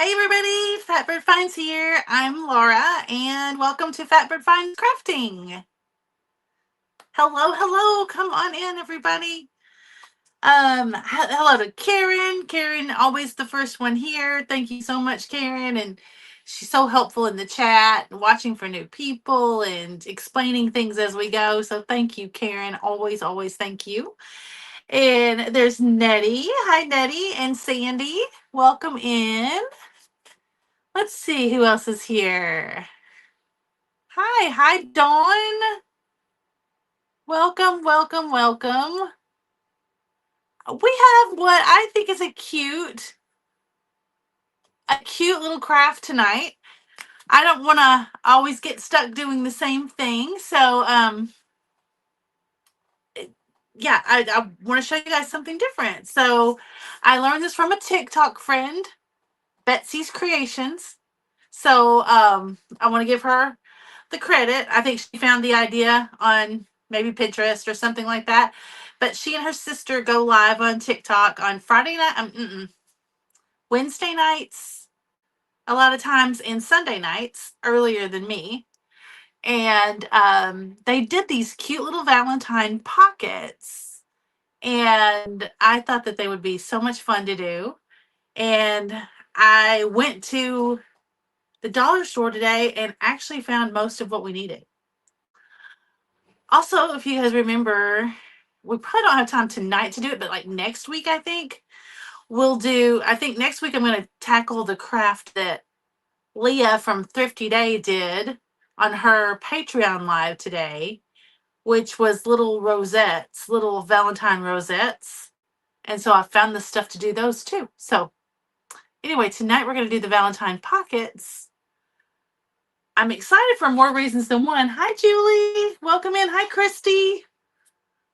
Hey everybody, Fatbird Finds here. I'm Laura and welcome to Fatbird Finds Crafting. Hello, hello. Come on in everybody. Hello to Karen. Karen, always the first one here. Thank you so much, Karen. And she's so helpful in the chat, watching for new people and explaining things as we go. So thank you, Karen. Always, always thank you. And there's Nettie. Hi, Nettie and Sandy. Welcome in. Let's see who else is here. Hi, Dawn. Welcome, welcome, welcome. We have what I think is a cute little craft tonight. I don't want to always get stuck doing the same thing, so yeah, I want to show you guys something different. So I learned this from a TikTok friend, Betsy's Creations. So I want to give her the credit. I think she found the idea on maybe Pinterest or something like that. But she and her sister go live on TikTok on Friday night, Wednesday nights, a lot of times, and Sunday nights earlier than me. And they did these cute little Valentine pockets. And I thought that they would be so much fun to do. And I went to the dollar store today and actually found most of what we needed. Also, if you guys remember, we probably don't have time tonight to do it, but like next week, I think I think next week I'm going to tackle the craft that Leah from Thrifty Day did on her Patreon live today, which was little rosettes, little Valentine rosettes. And so I found the stuff to do those too. So anyway, tonight we're going to do the Valentine pockets. I'm excited for more reasons than one. Hi, Julie. Welcome in. Hi, Christy.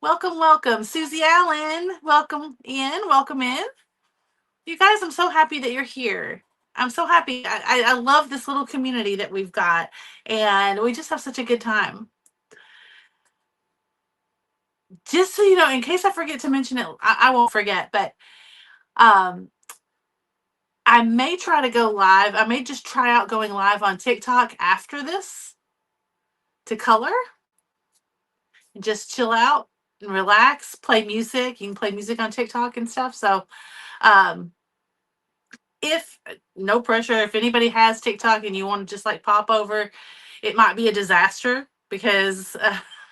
Welcome, welcome. Susie Allen, welcome in. Welcome in. You guys, I'm so happy that you're here. I'm so happy. I love this little community that we've got, and we just have such a good time. Just so you know, in case I forget to mention it, I won't forget, but um, I may try to go live. I may just try out going live on TikTok after this to color and just chill out and relax, play music. You can play music on TikTok and stuff. So, um, if no pressure, if anybody has TikTok and you want to just like pop over, it might be a disaster because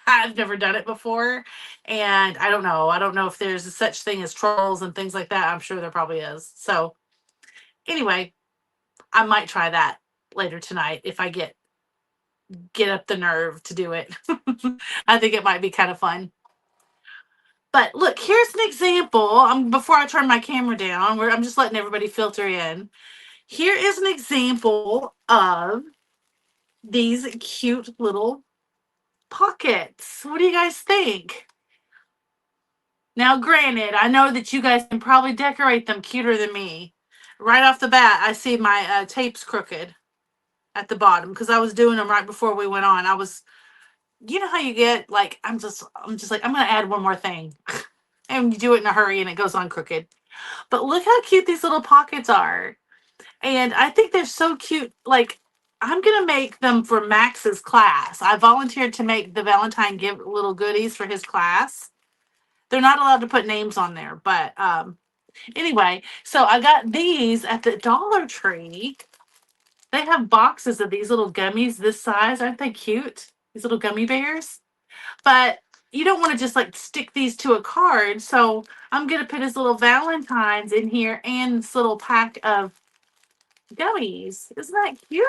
I've never done it before. And I don't know. I don't know if there's a such thing as trolls and things like that. I'm sure there probably is. So, anyway, I might try that later tonight if I get up the nerve to do it. I think it might be kind of fun. But look, here's an example. Before I turn my camera down, where I'm just letting everybody filter in. Here is an example of these cute little pockets. What do you guys think? Now, granted, I know that you guys can probably decorate them cuter than me. Right off the bat, I see my tape's crooked at the bottom because I was doing them right before we went on. You know how you get like, I'm just like, I'm gonna add one more thing, and you do it in a hurry and it goes on crooked. But look how cute these little pockets are. And I think they're so cute. Like, I'm going to make them for Max's class. I volunteered to make the Valentine give little goodies for his class. They're not allowed to put names on there. But anyway, so I got these at the Dollar Tree. They have boxes of these little gummies this size. Aren't they cute? These little gummy bears. But you don't want to just like stick these to a card. So I'm going to put his little Valentines in here and this little pack of gummies. Isn't that cute?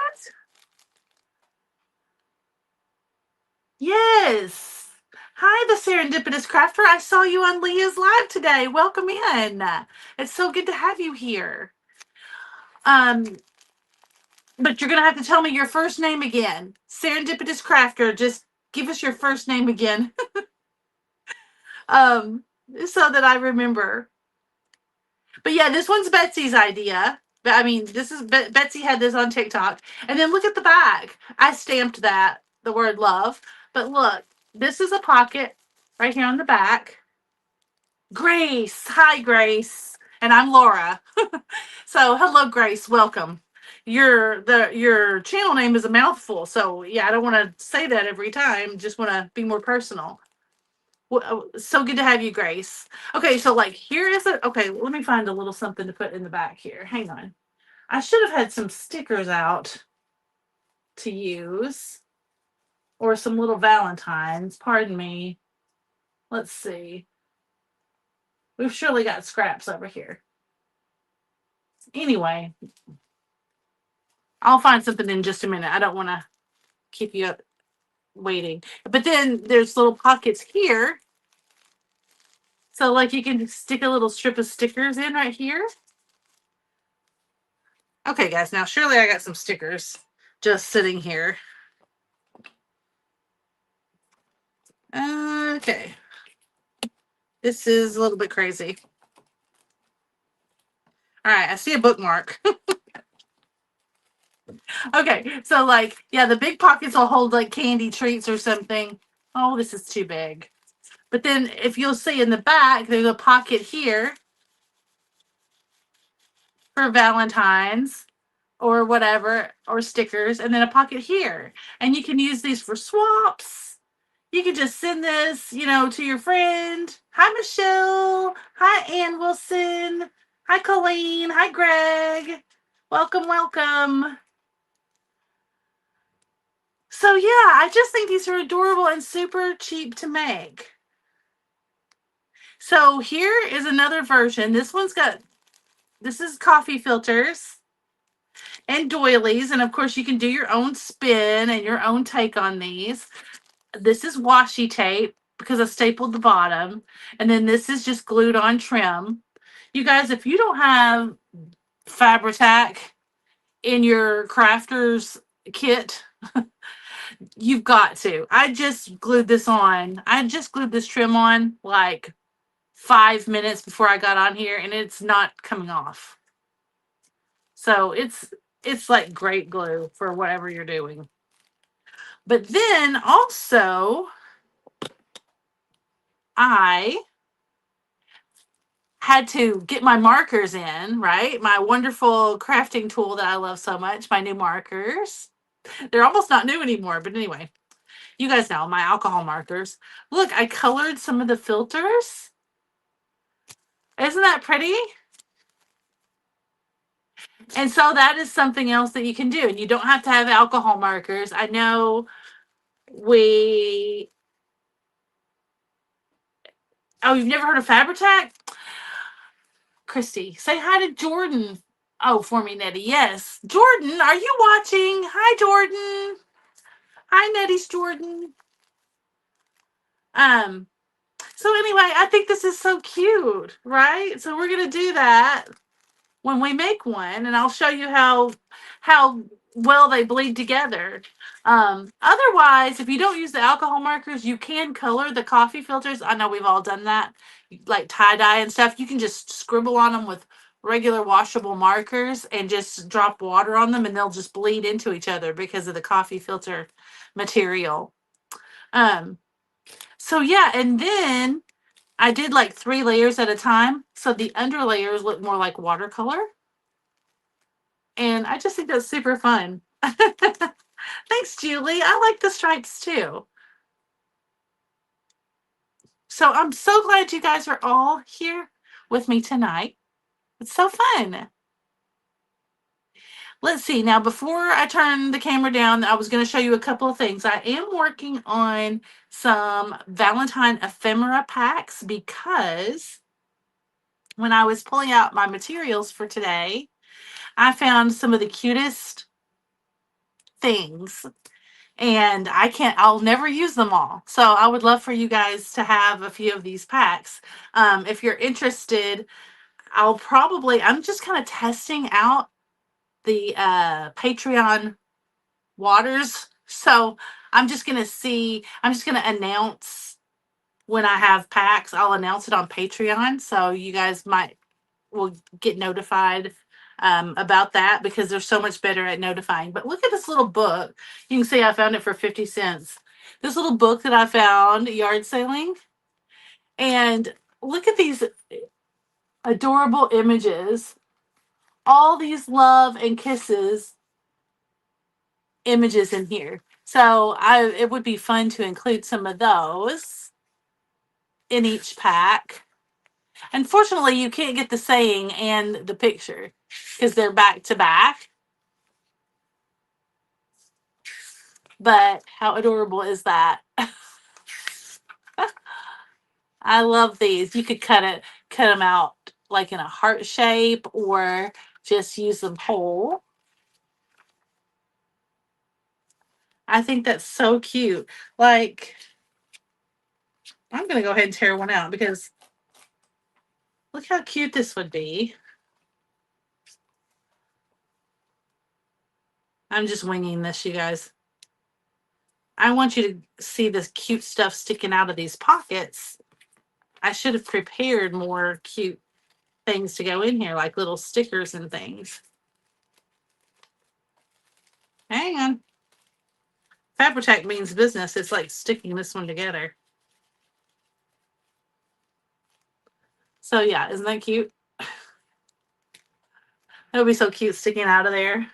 Yes. Hi, the serendipitous crafter. I saw you on Leah's live today. Welcome in. It's so good to have you here. Um, but you're gonna have to tell me your first name again. Serendipitous crafter, just give us your first name again. um, so that I remember. But yeah, this one's Betsy's idea. I mean, this is Betsy had this on TikTok. And then look at the back. I stamped that, the word love. But look, this is a pocket right here on the back. Grace. Hi, Grace. And I'm Laura. So hello, Grace. Welcome. Your channel name is a mouthful. So yeah, I don't want to say that every time. Just want to be more personal. So good to have you, Grace. Okay, so like here is a okay. Let me find a little something to put in the back here. Hang on. I should have had some stickers out to use or some little valentines. Pardon me. Let's see. We've surely got scraps over here. Anyway, I'll find something in just a minute. I don't want to keep you up waiting. But then there's little pockets here. So like you can stick a little strip of stickers in right here. Okay, guys, now surely I got some stickers just sitting here. Okay. This is a little bit crazy. All right, I see a bookmark. Okay, so like, yeah, the big pockets will hold like candy treats or something. Oh, this is too big. But then if you'll see in the back, there's a pocket here for Valentines or whatever, or stickers, and then a pocket here. And you can use these for swaps. You can just send this, to your friend. Hi, Michelle. Hi, Ann Wilson. Hi, Colleen. Hi, Greg. Welcome, welcome. So yeah, I just think these are adorable and super cheap to make. So here is another version. This is coffee filters and doilies. And of course you can do your own spin and your own take on these. This is washi tape because I stapled the bottom. And then this is just glued on trim. You guys, if you don't have Fabri-Tac in your crafter's kit, you've got to. I just glued this on. I just glued this trim on like 5 minutes before I got on here, and it's not coming off. So it's like great glue for whatever you're doing. But then also I had to get my markers in, right? My wonderful crafting tool that I love so much, my new markers. They're almost not new anymore, but anyway, you guys know my alcohol markers. Look, I colored some of the filters. Isn't that pretty? And so that is something else that you can do. And you don't have to have alcohol markers. I know you've never heard of Fabri-Tac? Christy, say hi to Jordan. Oh, for me, Nettie. Yes. Jordan, are you watching? Hi, Jordan. Hi, Nettie's Jordan. So anyway, I think this is so cute, right? So we're gonna do that when we make one, and I'll show you how well they bleed together. Otherwise, if you don't use the alcohol markers, you can color the coffee filters. I know we've all done that, like tie-dye and stuff. You can just scribble on them with regular washable markers and just drop water on them, and they'll just bleed into each other because of the coffee filter material. So yeah, and then I did like 3 layers at a time, so the under layers look more like watercolor. And I just think that's super fun. Thanks, Julie. I like the stripes too. So I'm so glad you guys are all here with me tonight. It's so fun. Let's see. Now, before I turn the camera down, I was going to show you a couple of things. I am working on some Valentine ephemera packs because when I was pulling out my materials for today, I found some of the cutest things, and I'll never use them all. So I would love for you guys to have a few of these packs. If you're interested, I'm just kind of testing out the Patreon waters. So I'm just going to announce when I have packs. I'll announce it on Patreon. So you guys will get notified about that because they're so much better at notifying. But look at this little book. You can see I found it for 50 cents. This little book that I found yard sailing. And look at these. adorable images. All these love and kisses images in here. So it would be fun to include some of those in each pack. Unfortunately, you can't get the saying and the picture because they're back to back. But how adorable is that? I love these. You could cut them out like in a heart shape or just use them whole. I think that's so cute. Like, I'm going to go ahead and tear one out because look how cute this would be. I'm just winging this, you guys. I want you to see this cute stuff sticking out of these pockets. I should have prepared more cute things to go in here, like little stickers and things. Hang on. Fabri-Tac means business. It's like sticking this one together. So yeah, isn't that cute? That would be so cute sticking out of there.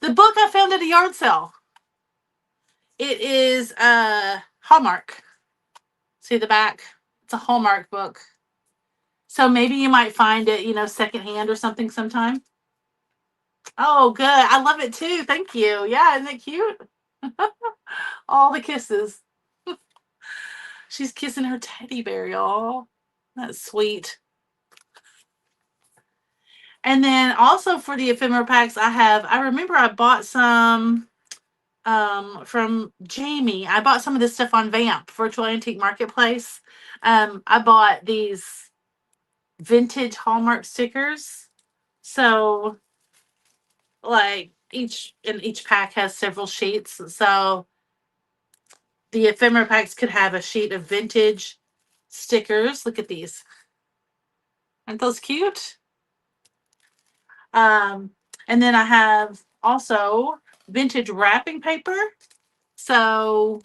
The book I found at a yard sale. It is Hallmark. See the back? It's a Hallmark book. So maybe you might find it, secondhand or something sometime. Oh, good. I love it too. Thank you. Yeah, isn't it cute? All the kisses. She's kissing her teddy bear, y'all. That's sweet. And then also for the ephemera packs, I remember I bought some from Jamie. I bought some of this stuff on Vamp, Virtual Antique Marketplace. I bought these vintage Hallmark stickers. So like each pack has several sheets. So the ephemera packs could have a sheet of vintage stickers. Look at these. Aren't those cute? And then I have also vintage wrapping paper. So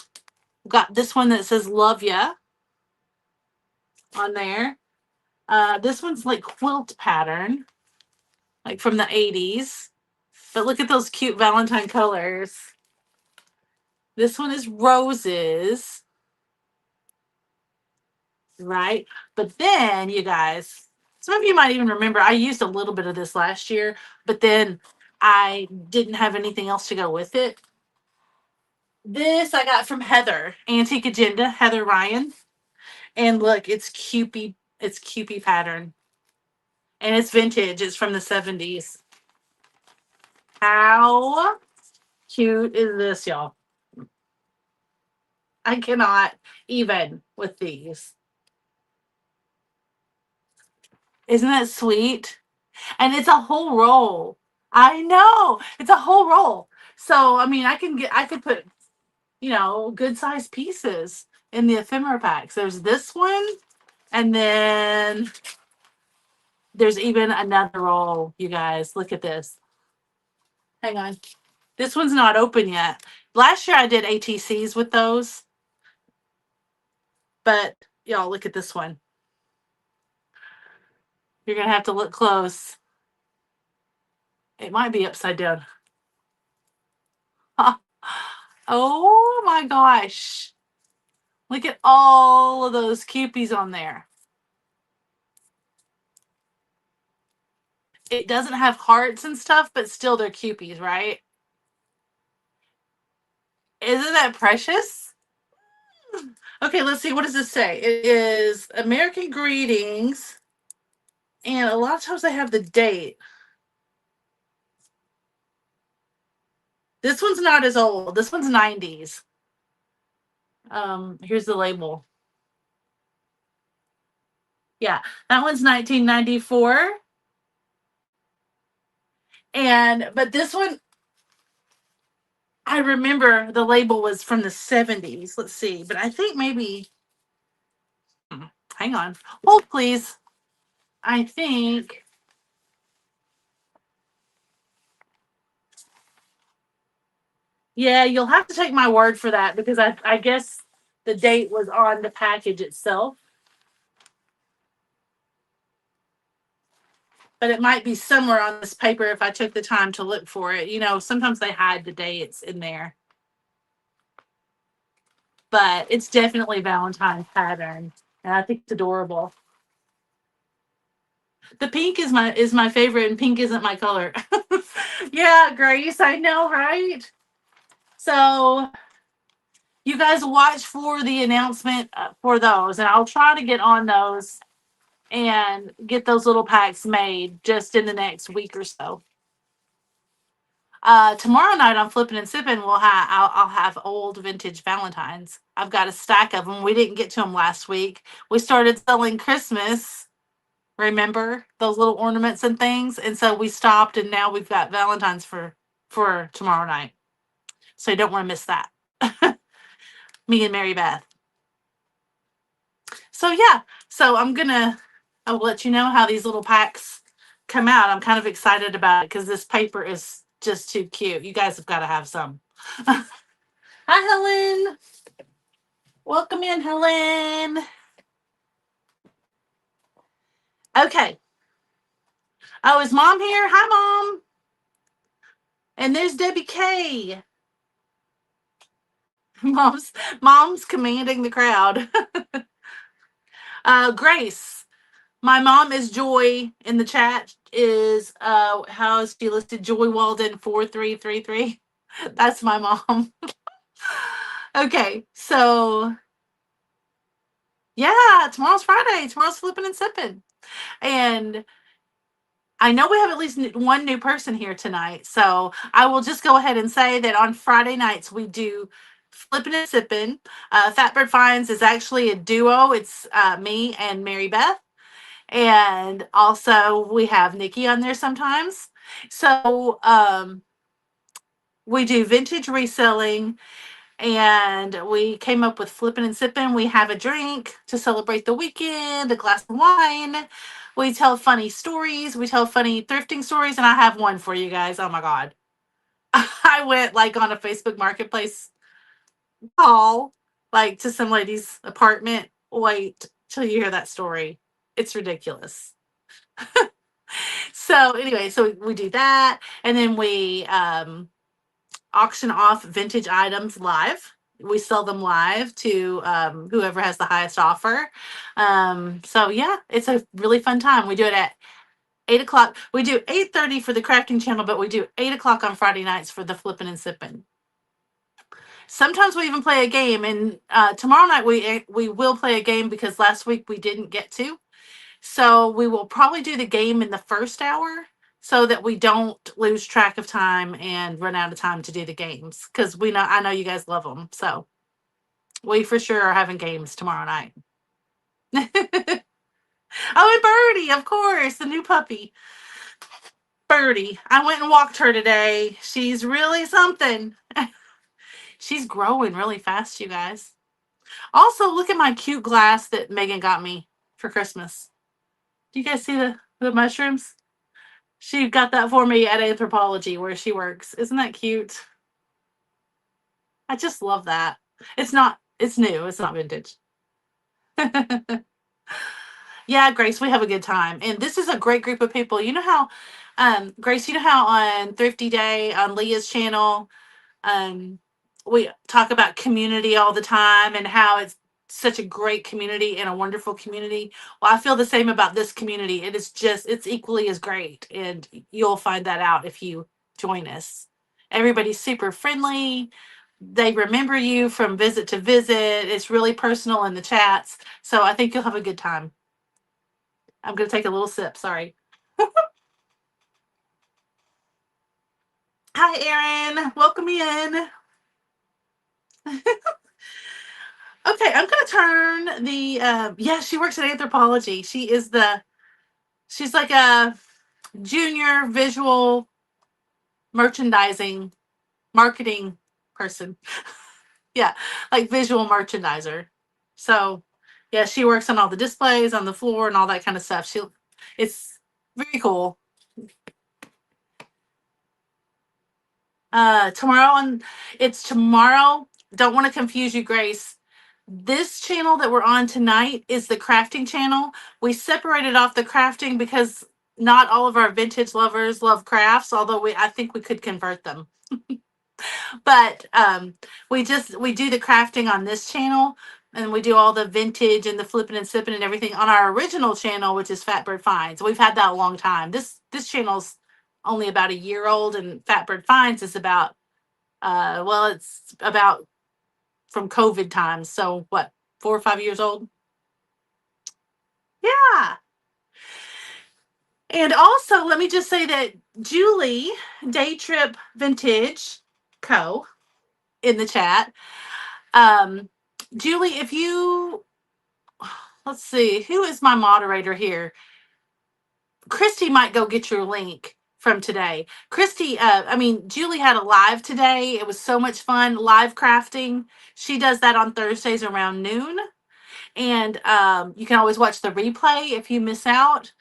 got this one that says "Love Ya" on there. This one's like quilt pattern, like from the 80s. But look at those cute Valentine colors. This one is roses, right? But then, you guys, some of you might even remember I used a little bit of this last year, but then I didn't have anything else to go with it. This I got from Heather, Antique Agenda, Heather Ryan. And look, it's Kewpie pattern. And it's vintage. It's from the 70s. How cute is this, y'all? I cannot even with these. Isn't that sweet? And it's a whole roll. I know. It's a whole roll. So, I mean, I could put, good sized pieces in the ephemera packs. There's this one, and then there's even another roll, you guys. Look at this. Hang on. This one's not open yet. Last year I did ATCs with those. But y'all, look at this one. You're going to have to look close. It might be upside down. Oh my gosh. Look at all of those Kewpies on there. It doesn't have hearts and stuff, but still they're Kewpies, right? Isn't that precious? Okay, let's see. What does this say? It is American Greetings. And a lot of times they have the date. This one's not as old. This one's 90s. Here's the label. Yeah, that one's 1994. But this one, I remember the label was from the 70s. Let's see. But I think maybe, hang on. Hold, please. I think, yeah, you'll have to take my word for that because I guess the date was on the package itself. But it might be somewhere on this paper if I took the time to look for it. You know, sometimes they hide the dates in there. But it's definitely Valentine pattern. And I think it's adorable. The pink is my favorite, and pink isn't my color. Yeah, Grace, I know, right? So you guys watch for the announcement for those, and I'll try to get on those and get those little packs made just in the next week or so. Tomorrow night on Flippin' and Sippin', I'll have old vintage Valentines. I've got a stack of them. We didn't get to them last week. We started selling Christmas. Remember those little ornaments and things, and so we stopped, and now we've got Valentines for tomorrow night. So you don't want to miss that. Me and Mary Beth. So yeah, so I'll let you know how these little packs come out. I'm kind of excited about it because this paper is just too cute. You guys have got to have some. Hi, Helen. Welcome in, Helen. Okay. Oh, is Mom here? Hi, Mom. And there's Debbie K. Mom's commanding the crowd. Grace. My mom is Joy in the chat. Is how is she listed? Joy Walden 4333. That's my mom. Okay, so yeah, tomorrow's Friday. Tomorrow's Flipping and Sipping. And I know we have at least one new person here tonight. So I will just go ahead and say that on Friday nights we do Flipping and Sipping. Fatbird Finds is actually a duo. It's me and Mary Beth. And also we have Nikki on there sometimes. So we do vintage reselling, and we came up with Flipping and Sipping. We have a drink to celebrate the weekend, a glass of wine. We tell funny stories. We tell funny thrifting stories, and I have one for you guys. Oh my God. I went like on a Facebook Marketplace haul, like to some lady's apartment. Wait till you hear that story. It's ridiculous. So anyway, so we do that, and then we auction off vintage items live. We sell them live to whoever has the highest offer. So yeah, it's a really fun time. We do it at 8 o'clock. We do 8:30 for the crafting channel, but we do 8 o'clock on Friday nights for the Flipping and Sipping. Sometimes we even play a game, and tomorrow night we will play a game because last week we didn't get to. So we will probably do the game in the first hour so that we don't lose track of time and run out of time to do the games. Because I know you guys love them. So we for sure are having games tomorrow night. Oh, and Birdie, of course, the new puppy. Birdie. I went and walked her today. She's really something. She's growing really fast, you guys. Also, look at my cute glass that Megan got me for Christmas. Do you guys see the mushrooms? She got that for me at Anthropology where she works. Isn't that cute? I just love that. It's new. It's not vintage. Yeah, Grace, we have a good time. And this is a great group of people. You know how, Grace, you know how on Thrifty Day on Leah's channel, um, we talk about community all the time and how it's such a great community and a wonderful community. Well, I feel the same about this community. It's equally as great. And you'll find that out if you join us. Everybody's super friendly. They remember you from visit to visit. It's really personal in the chats. So I think you'll have a good time. I'm going to take a little sip. Sorry. Hi, Erin. Welcome in. Okay, I'm gonna turn the yeah, she works at Anthropology. She's like a junior visual merchandising marketing person. Yeah, like visual merchandiser. So yeah, she works on all the displays on the floor and all that kind of stuff. It's very cool. Tomorrow, and it's tomorrow. Don't want to confuse you, Grace. This channel that we're on tonight is the crafting channel. We separated off the crafting because not all of our vintage lovers love crafts, although I think we could convert them. But we do the crafting on this channel, and we do all the vintage and the flipping and sipping and everything on our original channel, which is Fatbird Finds. We've had that a long time. This channel's only about a year old, and Fatbird Finds is about it's about from COVID times. So what, 4 or 5 years old? Yeah. And also, let me just say that Julie, Day Trip Vintage Co. in the chat. Um, Julie, if you, let's see, who is my moderator here? Christy might go get your link from today. Christy, Julie had a live today. It was so much fun, live crafting. She does that on Thursdays around noon. And you can always watch the replay if you miss out.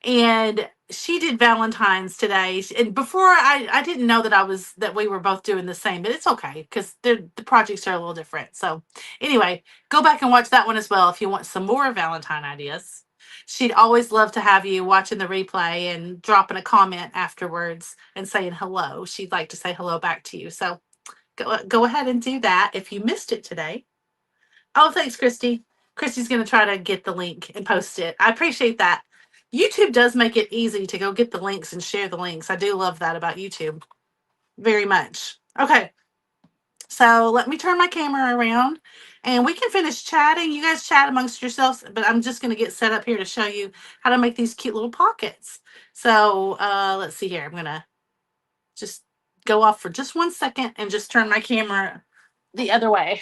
And she did Valentines today. And before I didn't know that we were both doing the same, but it's okay because the projects are a little different. So anyway, go back and watch that one as well if you want some more Valentine ideas. She'd always love to have you watching the replay and dropping a comment afterwards and saying hello. She'd like to say hello back to you. So go ahead and do that if you missed it today. Oh, thanks, Christy. Christy's going to try to get the link and post it. I appreciate that. YouTube does make it easy to go get the links and share the links. I do love that about YouTube very much. Okay, so let me turn my camera around and we can finish chatting. You guys chat amongst yourselves, but I'm just going to get set up here to show you how to make these cute little pockets. So let's see here. I'm going to just go off for just 1 second and just turn my camera the other way.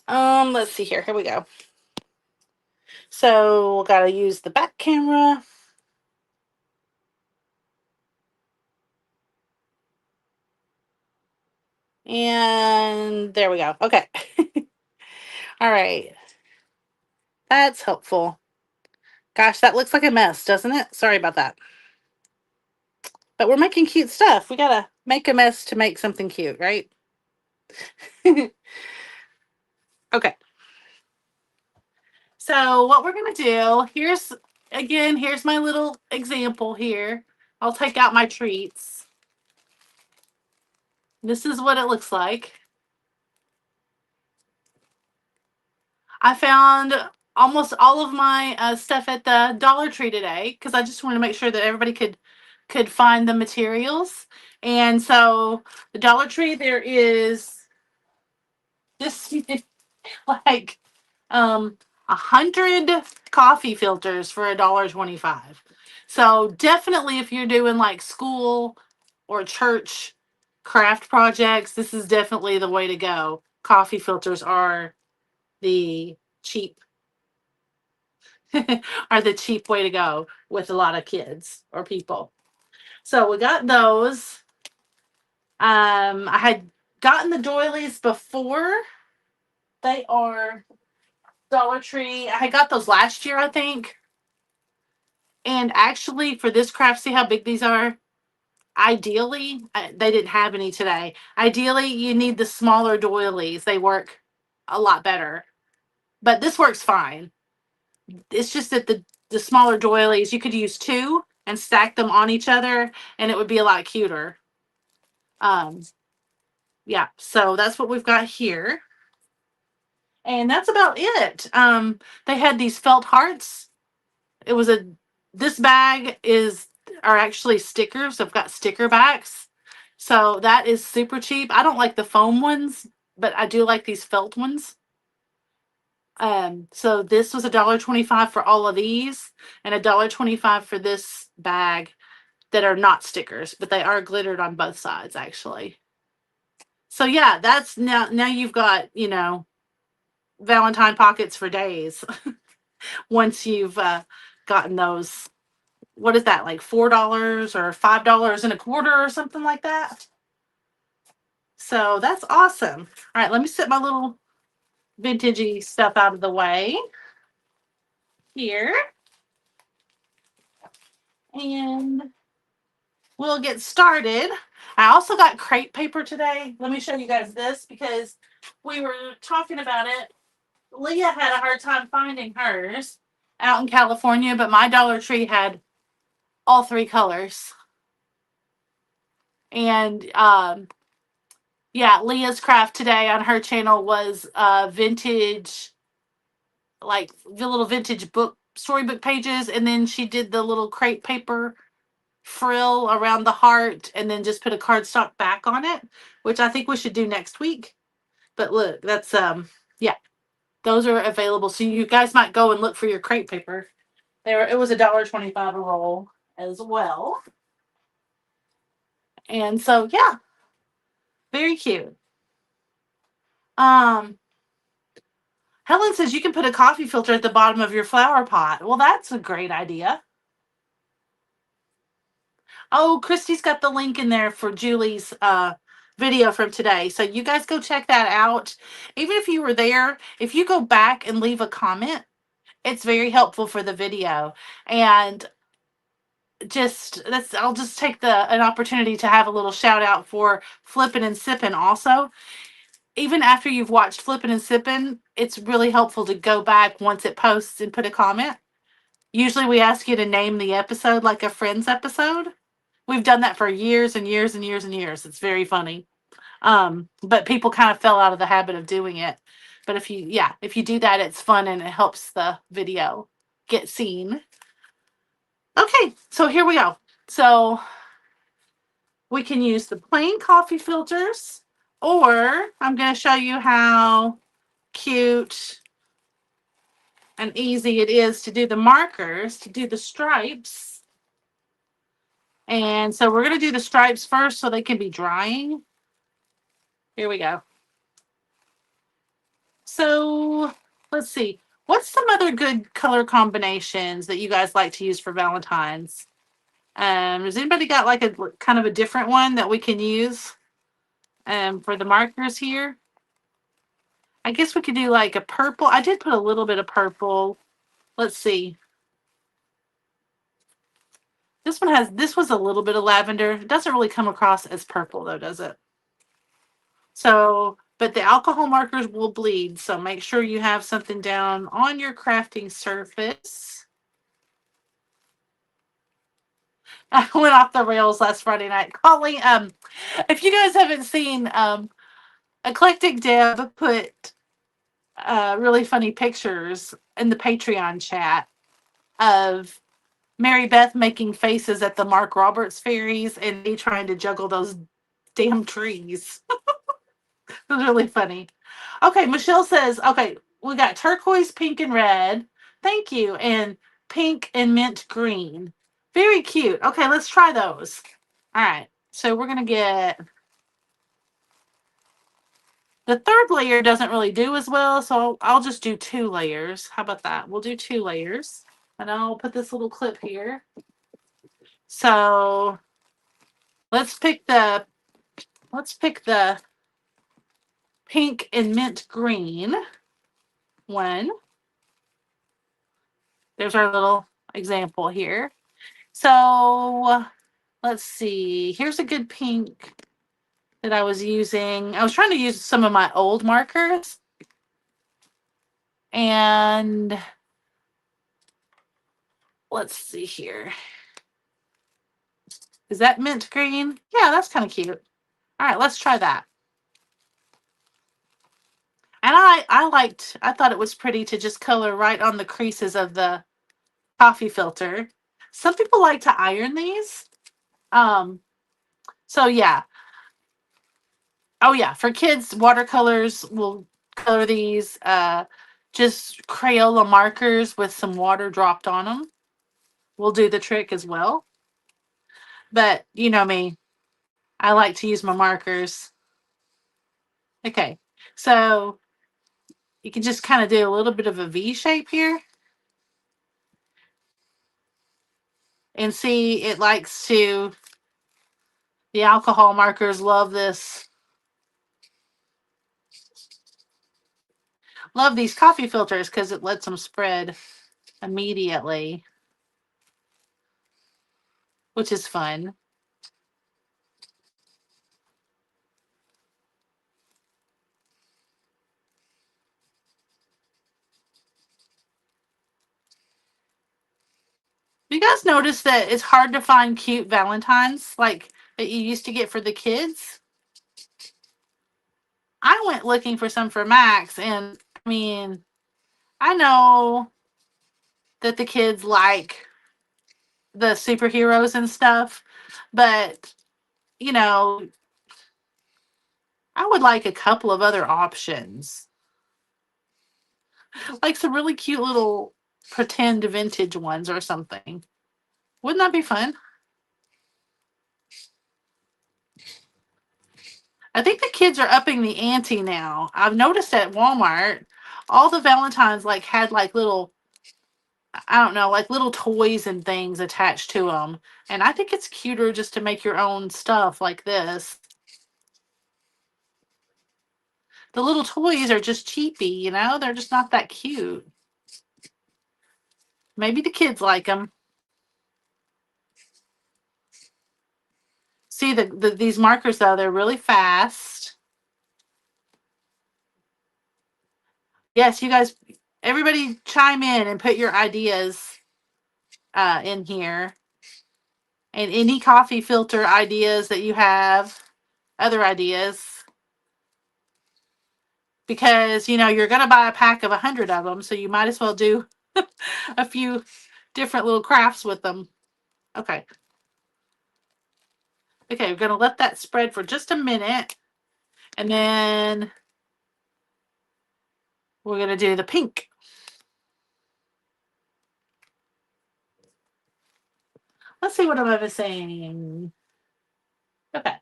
Let's see here. Here we go. So got to use the back camera. And there we go. Okay. All right. That's helpful. Gosh, that looks like a mess, doesn't it? Sorry about that. But we're making cute stuff. We got to make a mess to make something cute, right? Okay. So what we're going to do, here's my little example here. I'll take out my treats. This is what it looks like. I found almost all of my stuff at the Dollar Tree today because I just wanted to make sure that everybody could find the materials. And so the Dollar Tree, there is this like 100 coffee filters for $1.25. So definitely if you're doing like school or church craft projects, this is definitely the way to go. Coffee filters are the cheap are the cheap way to go with a lot of kids or people. So we got those. I had gotten the doilies before. They are Dollar Tree. I had got those last year, I think. And actually, for this craft, see how big these are? Ideally, they didn't have any today. Ideally, you need the smaller doilies. They work a lot better. But this works fine. It's just that the smaller doilies, you could use two and stack them on each other, and it would be a lot cuter. Yeah, so that's what we've got here. And that's about it. They had these felt hearts. It was this bag are actually stickers. I've got sticker backs. So that is super cheap. I don't like the foam ones, but I do like these felt ones. So this was $1.25 for all of these, and $1.25 for this bag that are not stickers, but they are glittered on both sides actually. So yeah, that's now you've got, Valentine pockets for days. Once you've gotten those, what is that, like $4 or $5.25 or something like that? So that's awesome. All right, let me set my little vintagey stuff out of the way here. And we'll get started. I also got crepe paper today. Let me show you guys this because We were talking about it. Leah had a hard time finding hers out in California, but my Dollar Tree had all three colors. And yeah, Leah's craft today on her channel was vintage, like the little vintage book storybook pages, and then she did the little crepe paper frill around the heart and then just put a cardstock back on it, which I think we should do next week. But look, that's yeah, those are available. So you guys might go and look for your crepe paper. It was $1.25 a roll as well. And so yeah, very cute. Um Helen says you can put a coffee filter at the bottom of your flower pot. Well, that's a great idea. Oh, Christy's got the link in there for Julie's video from today. So you guys go check that out. Even if you were there, if you go back and leave a comment, it's very helpful for the video. And I'll just take an opportunity to have a little shout out for Flippin' and Sippin' also. Even after you've watched Flippin' and Sippin', it's really helpful to go back once it posts and put a comment. Usually we ask you to name the episode like a Friends episode. We've done that for years and years and years and years. It's very funny. But people kind of fell out of the habit of doing it. But if you do that, it's fun and it helps the video get seen. Okay, so here we go. So we can use the plain coffee filters, or I'm going to show you how cute and easy it is to do the markers, to do the stripes. And so we're going to do the stripes first so they can be drying. Here we go. So let's see. What's some other good color combinations that you guys like to use for Valentine's? Has anybody got like a kind of a different one that we can use for the markers here? I guess we could do like a purple. I did put a little bit of purple. Let's see. This was a little bit of lavender. It doesn't really come across as purple though, does it? So, but the alcohol markers will bleed. So make sure you have something down on your crafting surface. I went off the rails last Friday night. Calling, if you guys haven't seen, Eclectic Deb put really funny pictures in the Patreon chat of Mary Beth making faces at the Mark Roberts fairies and me trying to juggle those damn trees. It was really funny. Okay, Michelle says, okay, we got turquoise, pink, and red. Thank you. And pink and mint green. Very cute. Okay, let's try those. All right. So we're going to get the third layer doesn't really do as well, so I'll just do 2 layers. How about that? We'll do 2 layers. And I'll put this little clip here. So let's pick the pink and mint green one. There's our little example here. So let's see. Here's a good pink that I was using. I was trying to use some of my old markers. And let's see here. Is that mint green? Yeah, that's kind of cute. All right, let's try that. And I thought it was pretty to just color right on the creases of the coffee filter. Some people like to iron these. So yeah. Oh yeah, for kids, watercolors will color these just Crayola markers with some water dropped on them. Will do the trick as well. But you know me, I like to use my markers. Okay, so you can just kind of do a little bit of a V shape here. And see, it likes to, the alcohol markers love this. Love these coffee filters because it lets them spread immediately, which is fun. You guys notice that it's hard to find cute Valentines like that you used to get for the kids? I went looking for some for Max, and I mean, I know that the kids like the superheroes and stuff, but you know, I would like a couple of other options, like some really cute little pretend vintage ones or something. Wouldn't that be fun? I think the kids are upping the ante now. I've noticed at Walmart, all the Valentines like had like little, I don't know, like little toys and things attached to them. And I think it's cuter just to make your own stuff like this. The little toys are just cheapy, you know? They're just not that cute. Maybe the kids like them. See, these markers, though, they're really fast. Yes, you guys, everybody chime in and put your ideas in here. And any coffee filter ideas that you have, other ideas. Because, you know, you're going to buy a pack of 100 of them, so you might as well do a few different little crafts with them. Okay. Okay, we're going to let that spread for just a minute. And then we're going to do the pink. Let's see what I'm saying. Okay.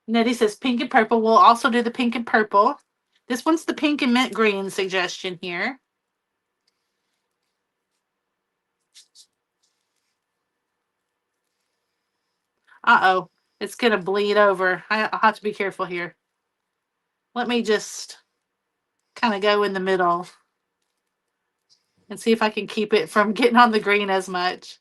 Nettie says pink and purple. We'll also do the pink and purple. This one's the pink and mint green suggestion here. Uh-oh. It's going to bleed over. I'll have to be careful here. Let me just kind of go in the middle and see if I can keep it from getting on the green as much.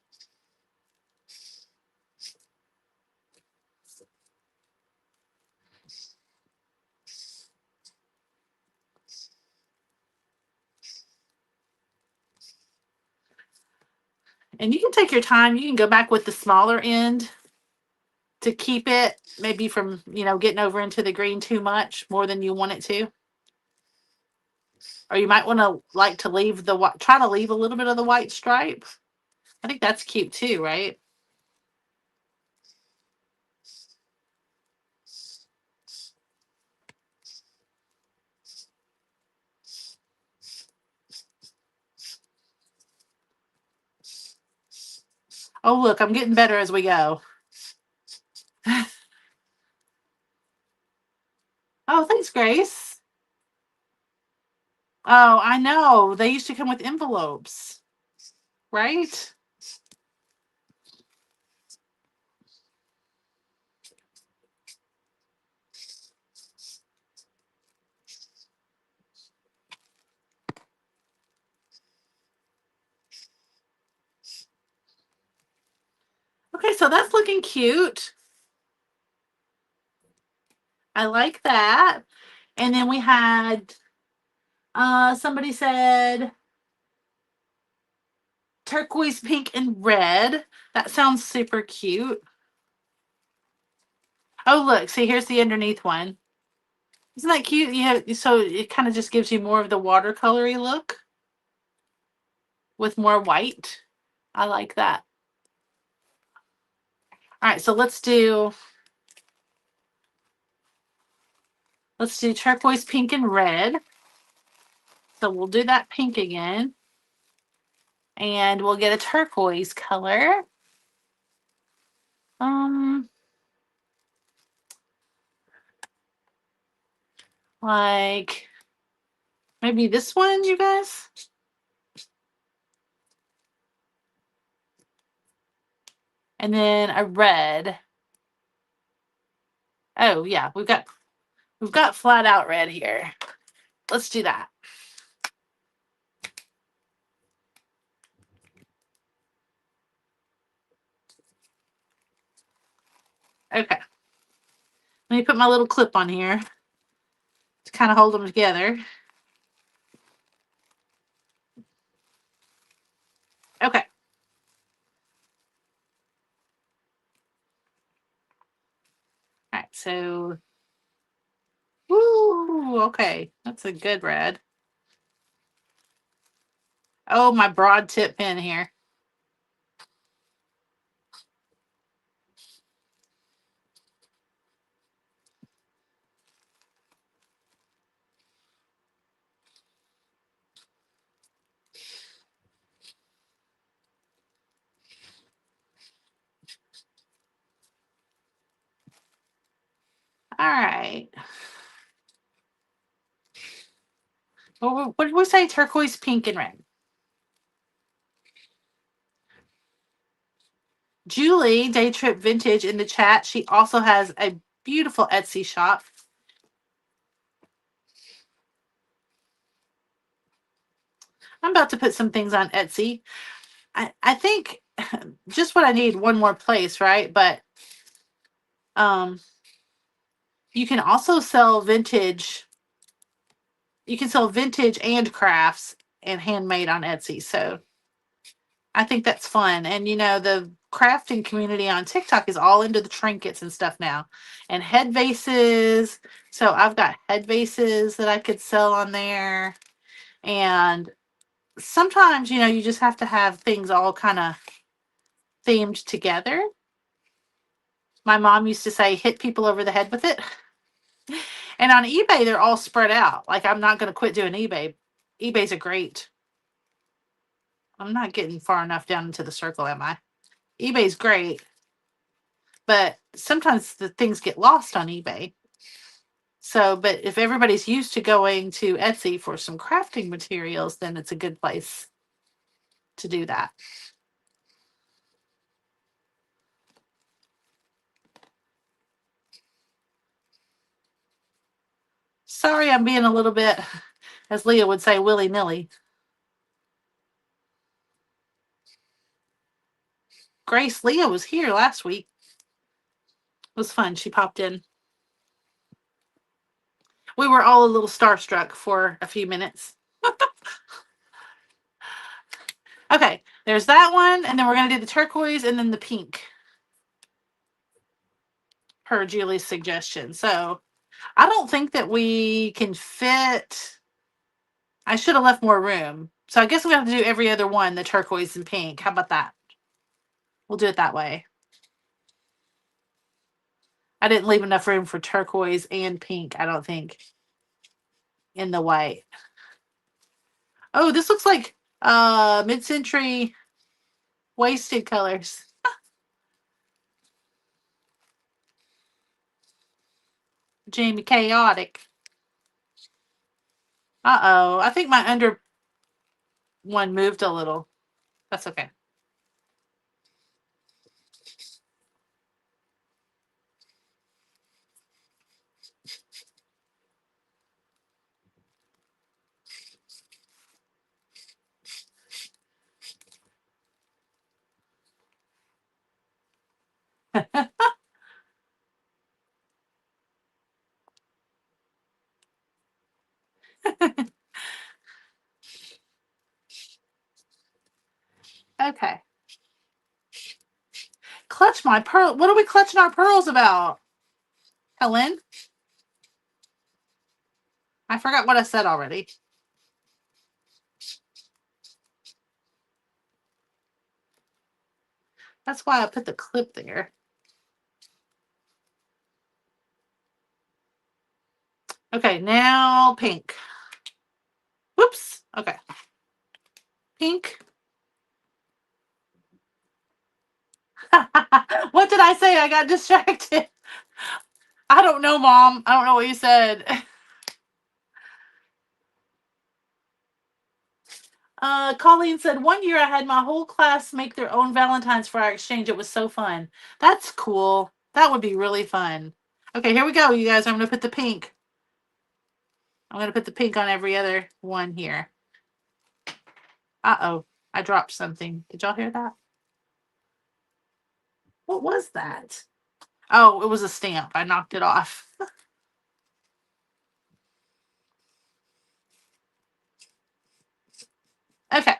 And you can take your time. You can go back with the smaller end to keep it maybe from, you know, getting over into the green too much, more than you want it to. Or you might want to like to leave the white, try to leave a little bit of the white stripe. I think that's cute too, right? Oh, look, I'm getting better as we go. Oh, thanks, Grace. Oh, I know. They used to come with envelopes, right? Okay, so that's looking cute. I like that. And then we had somebody said turquoise, pink, and red. That sounds super cute. Oh, look, see, here's the underneath one. Isn't that cute? You have, so it kind of just gives you more of the watercolory look with more white. I like that. All right, so let's do turquoise, pink, and red. So we'll do that pink again. And we'll get a turquoise color. Like maybe this one, you guys? And then a red. Oh yeah, we've got flat out red here. Let's do that. Okay. Let me put my little clip on here to kind of hold them together. Okay. So, woo, okay. That's a good red. Oh, my broad tip pen here. All right. What did we say? Turquoise, pink, and red. Julie, Day Trip Vintage in the chat. She also has a beautiful Etsy shop. I'm about to put some things on Etsy. I think just what I need, one more place, right? But um you can also sell vintage. You can sell vintage and crafts and handmade on Etsy. So I think that's fun. And the crafting community on TikTok is all into the trinkets and stuff now. And head vases. So I've got head vases that I could sell on there. And sometimes, you just have to have things all kind of themed together. My mom used to say, hit people over the head with it. And on eBay, they're all spread out. Like, I'm not going to quit doing eBay. eBay's a great. I'm not getting far enough down into the circle, am I? eBay's great, but sometimes the things get lost on eBay. So, but if everybody's used to going to Etsy for some crafting materials, then it's a good place to do that. Sorry, I'm being a little bit, as Leah would say, willy-nilly. Grace Leah was here last week. It was fun. She popped in. We were all a little starstruck for a few minutes. Okay, there's that one, and then we're going to do the turquoise and then the pink per Julie's suggestion. So I don't think that we can fit. I should have left more room. So I guess we have to do every other one, the turquoise and pink. How about that? We'll do it that way. I didn't leave enough room for turquoise and pink, I don't think, in the white. Oh, this looks like mid-century wasted colors. Jamie Chaotic. Uh-oh. I think my under one moved a little. That's okay. Okay. Clutch my pearl. What are we clutching our pearls about? Helen? I forgot what I said already. That's why I put the clip there. Okay, now pink. Whoops. Okay. Pink. What did I say? I got distracted. I don't know, Mom. I don't know what you said. Colleen said, one year I had my whole class make their own Valentines for our exchange. It was so fun. That's cool. That would be really fun. Okay, here we go, you guys. I'm going to put the pink. I'm going to put the pink on every other one here. Uh-oh. I dropped something. Did y'all hear that? What was that? Oh, it was a stamp. I knocked it off. Okay.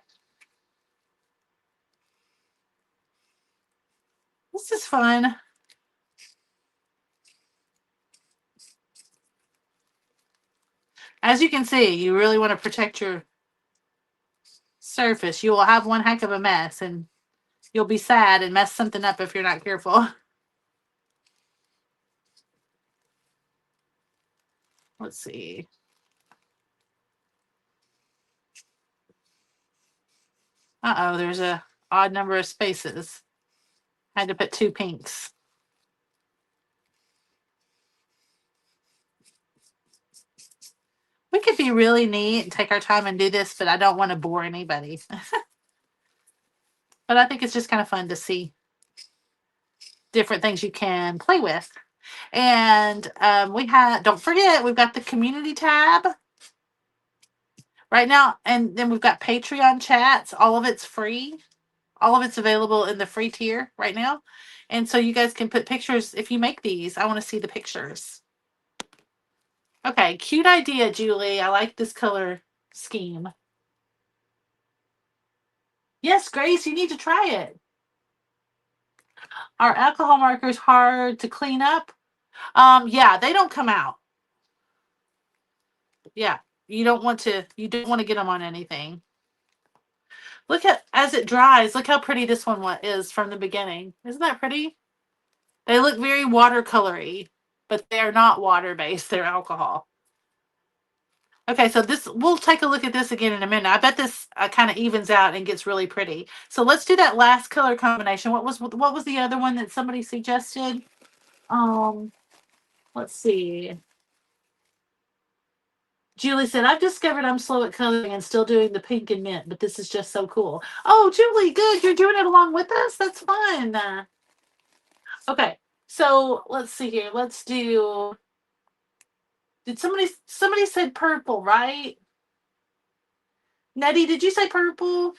This is fun. As you can see, you really want to protect your surface. You will have one heck of a mess, and you'll be sad and mess something up if you're not careful. Let's see. Uh-oh, there's a odd number of spaces. I had to put 2 pinks. We could be really neat and take our time and do this, but I don't want to bore anybody. But I think it's just kind of fun to see different things you can play with. And don't forget, we've got the community tab right now. And then we've got Patreon chats. All of it's free. All of it's available in the free tier right now. And so you guys can put pictures if you make these. I want to see the pictures. Okay, cute idea, Julie. I like this color scheme. Yes, Grace, you need to try it. Are alcohol markers hard to clean up? Yeah, they don't come out. Yeah, you don't want to get them on anything. Look at as it dries. Look how pretty this one is from the beginning. Isn't that pretty? They look very watercolory, but they're not water based. They're alcohol. Okay, so we'll take a look at this again in a minute. I bet this kind of evens out and gets really pretty. So let's do that last color combination. What was the other one that somebody suggested? Let's see. Julie said, I've discovered I'm slow at coloring and still doing the pink and mint, but this is just so cool. Oh, Julie, good. You're doing it along with us? That's fun. Okay, so let's see here. Let's do. Did somebody said purple, right? Nettie, did you say purple?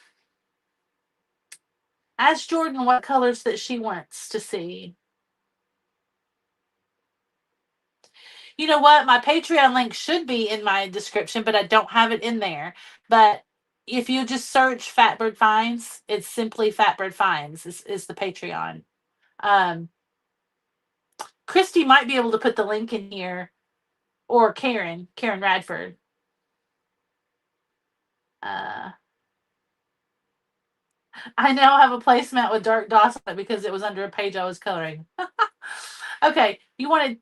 Ask Jordan what colors that she wants to see. You know what? My Patreon link should be in my description, but I don't have it in there. But if you just search Fatbird Finds, it's simply Fatbird Finds is the Patreon. Christy might be able to put the link in here, or Karen Radford. I now have a placemat with dark dots on it because it was under a page I was coloring. Okay, you wanted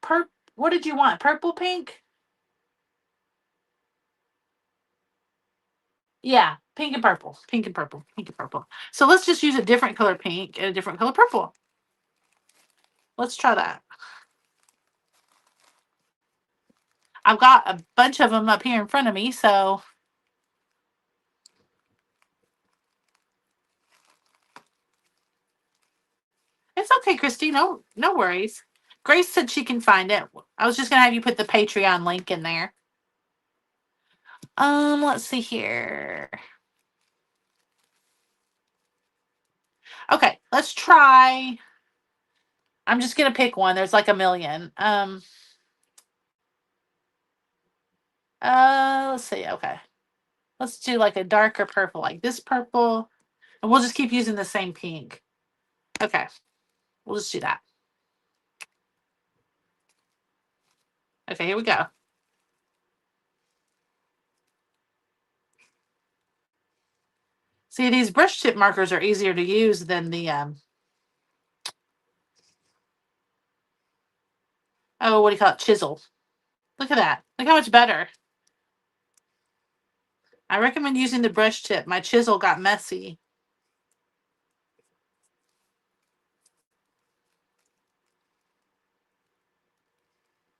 what did you want? Purple, pink? Yeah, pink and purple. Pink and purple. Pink and purple. So let's just use a different color pink and a different color purple. Let's try that. I've got a bunch of them up here in front of me, so it's okay, Christy. No worries. Grace said she can find it. I was just gonna have you put the Patreon link in there. Let's see here. Okay, let's try. I'm just gonna pick one. There's like a million. Let's see. Okay, let's do like a darker purple, like this purple, and we'll just keep using the same pink. Okay, we'll just do that. Okay, here we go. See, these brush tip markers are easier to use than the oh, what do you call it? Chisel. Look at that. Look how much better. I recommend using the brush tip. My chisel got messy.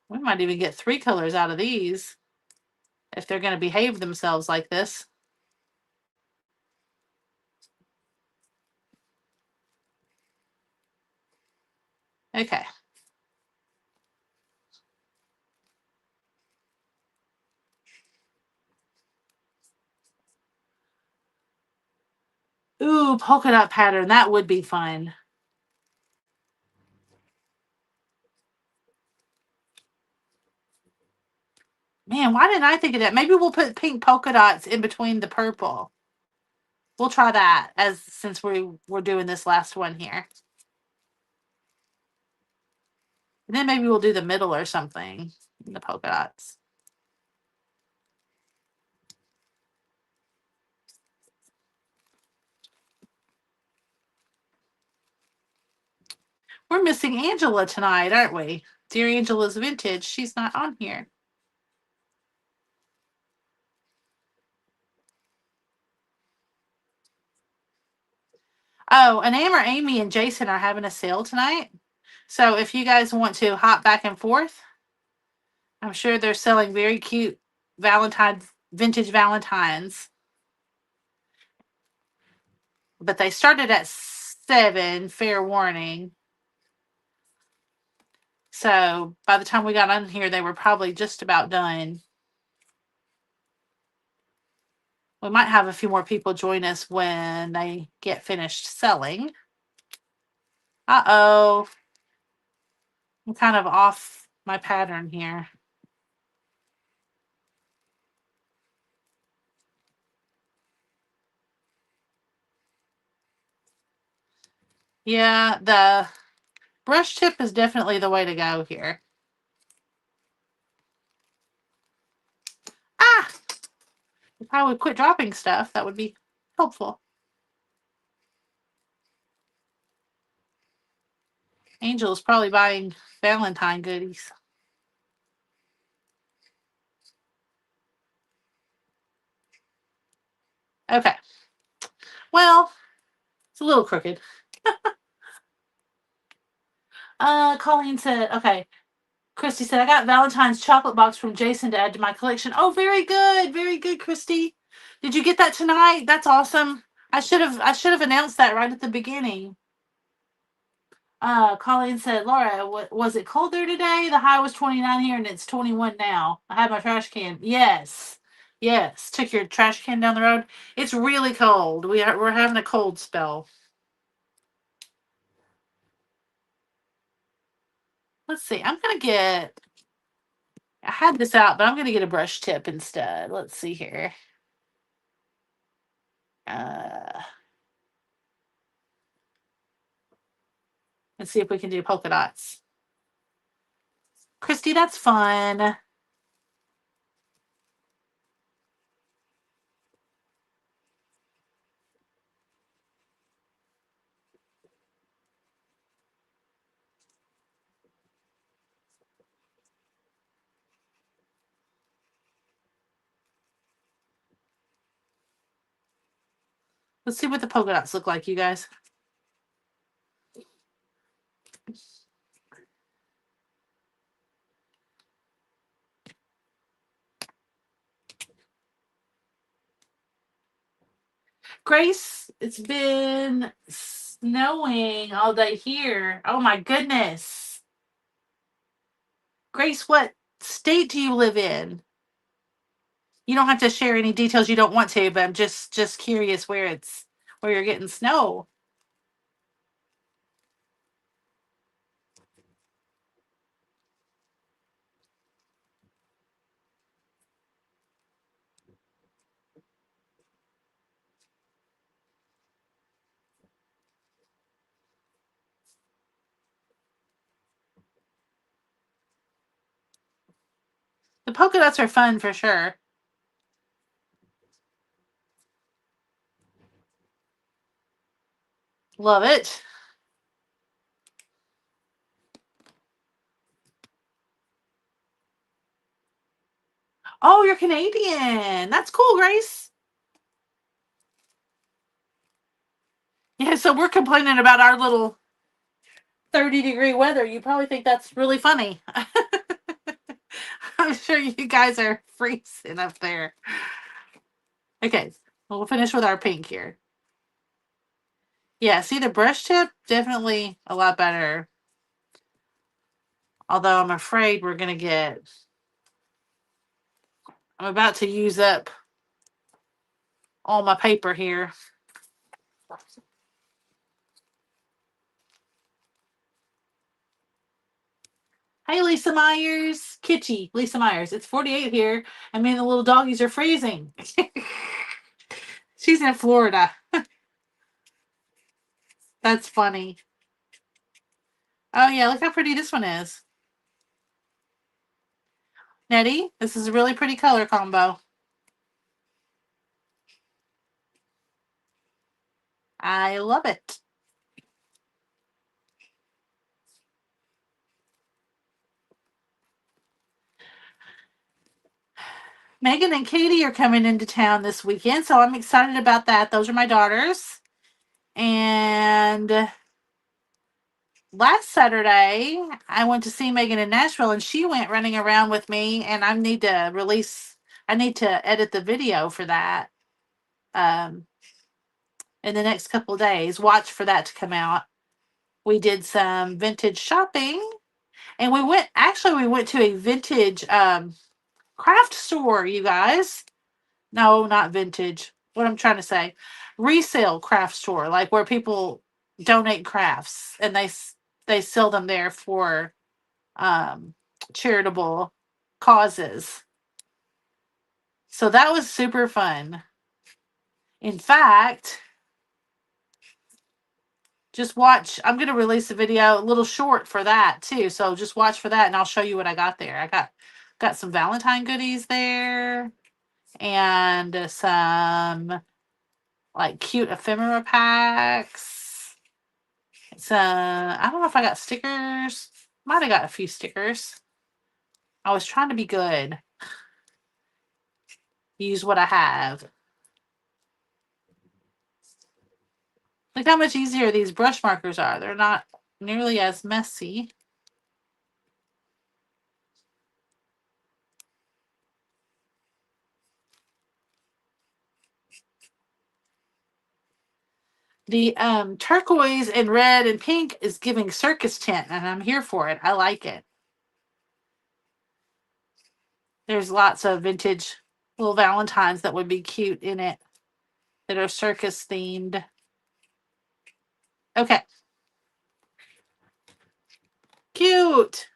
We might even get 3 colors out of these if they're going to behave themselves like this. Okay. Ooh, polka dot pattern. That would be fun. Man, why didn't I think of that? Maybe we'll put pink polka dots in between the purple. We'll try that since we're doing this last one here. And then maybe we'll do the middle or something. The polka dots. We're missing Angela tonight, aren't we? Dear Angela's Vintage. She's not on here. Oh, and Amber, Amy, and Jason are having a sale tonight. So if you guys want to hop back and forth, I'm sure they're selling very cute Valentine's vintage Valentines. But they started at 7, fair warning. So by the time we got on here, they were probably just about done. We might have a few more people join us when they get finished selling. Uh-oh. I'm kind of off my pattern here. Yeah, the brush tip is definitely the way to go here. Ah! If I would quit dropping stuff, that would be helpful. Angel is probably buying Valentine goodies. Okay. Well, it's a little crooked. Colleen said, okay. Christy said, I got Valentine's chocolate box from Jason to add to my collection. Oh, very good. Very good, Christy. Did you get that tonight? That's awesome. I should have announced that right at the beginning. Colleen said, Laura, was it cold there today? The high was 29 here and it's 21 now. I have my trash can. Yes. Yes. Took your trash can down the road. It's really cold. We're having a cold spell. Let's see. I had this out, but I'm gonna get a brush tip instead. Let's see here. Uh let's see if we can do polka dots. Christy, that's fun. Let's see what the polka dots look like, you guys. Grace, it's been snowing all day here. Oh my goodness. Grace, what state do you live in? You don't have to share any details you don't want to, but I'm just curious where you're getting snow. The polka dots are fun for sure. Love it. Oh, you're Canadian. That's cool, Grace. Yeah, so we're complaining about our little 30-degree weather. You probably think that's really funny. I'm sure you guys are freezing up there. Okay, we'll finish with our pink here. Yeah, see the brush tip? Definitely a lot better. Although I'm afraid I'm about to use up all my paper here. Hey, Lisa Myers. Kitschy, Lisa Myers. It's 48 here. I mean, the little doggies are freezing. She's in Florida. That's funny. Oh, yeah, look how pretty this one is. Nettie, this is a really pretty color combo. I love it. Megan and Katie are coming into town this weekend, so I'm excited about that. Those are my daughters. And last Saturday, I went to see Megan in Nashville, and she went running around with me. And I need to edit the video for that um, in the next couple of days. Watch for that to come out. We did some vintage shopping, and we went to a vintage craft store, you guys. No, not vintage. What I'm trying to say, resale craft store, like where people donate crafts and they sell them there for um, charitable causes. So that was super fun. In fact, just watch. I'm going to release a video, a little short for that too. So just watch for that, and I'll show you what I got there. I got some Valentine goodies there, and some like cute ephemera packs. It's I don't know if I got stickers. Might have got a few stickers. I was trying to be good. Use what I have. Look how much easier these brush markers are. They're not nearly as messy. The turquoise and red and pink is giving circus tent, and I'm here for it. I like it. There's lots of vintage little Valentines that would be cute in it that are circus themed. Okay. Cute.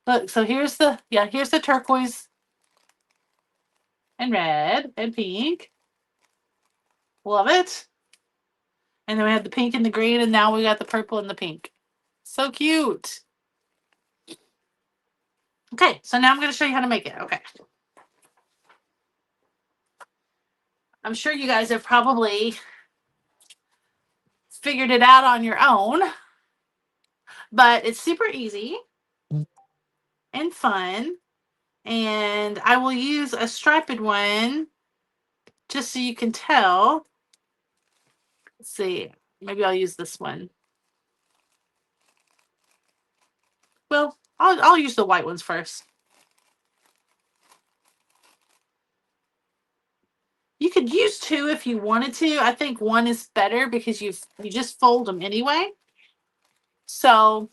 Look, so here's the turquoise and red and pink. Love it. And then we had the pink and the green, and now we got the purple and the pink. So cute. Okay, so now I'm going to show you how to make it. Okay. I'm sure you guys have probably figured it out on your own, but it's super easy and fun. And I will use a striped one just so you can tell. Let's see. Maybe I'll use this one. Well, I'll use the white ones first. You could use two if you wanted to. I think one is better because you just fold them anyway. So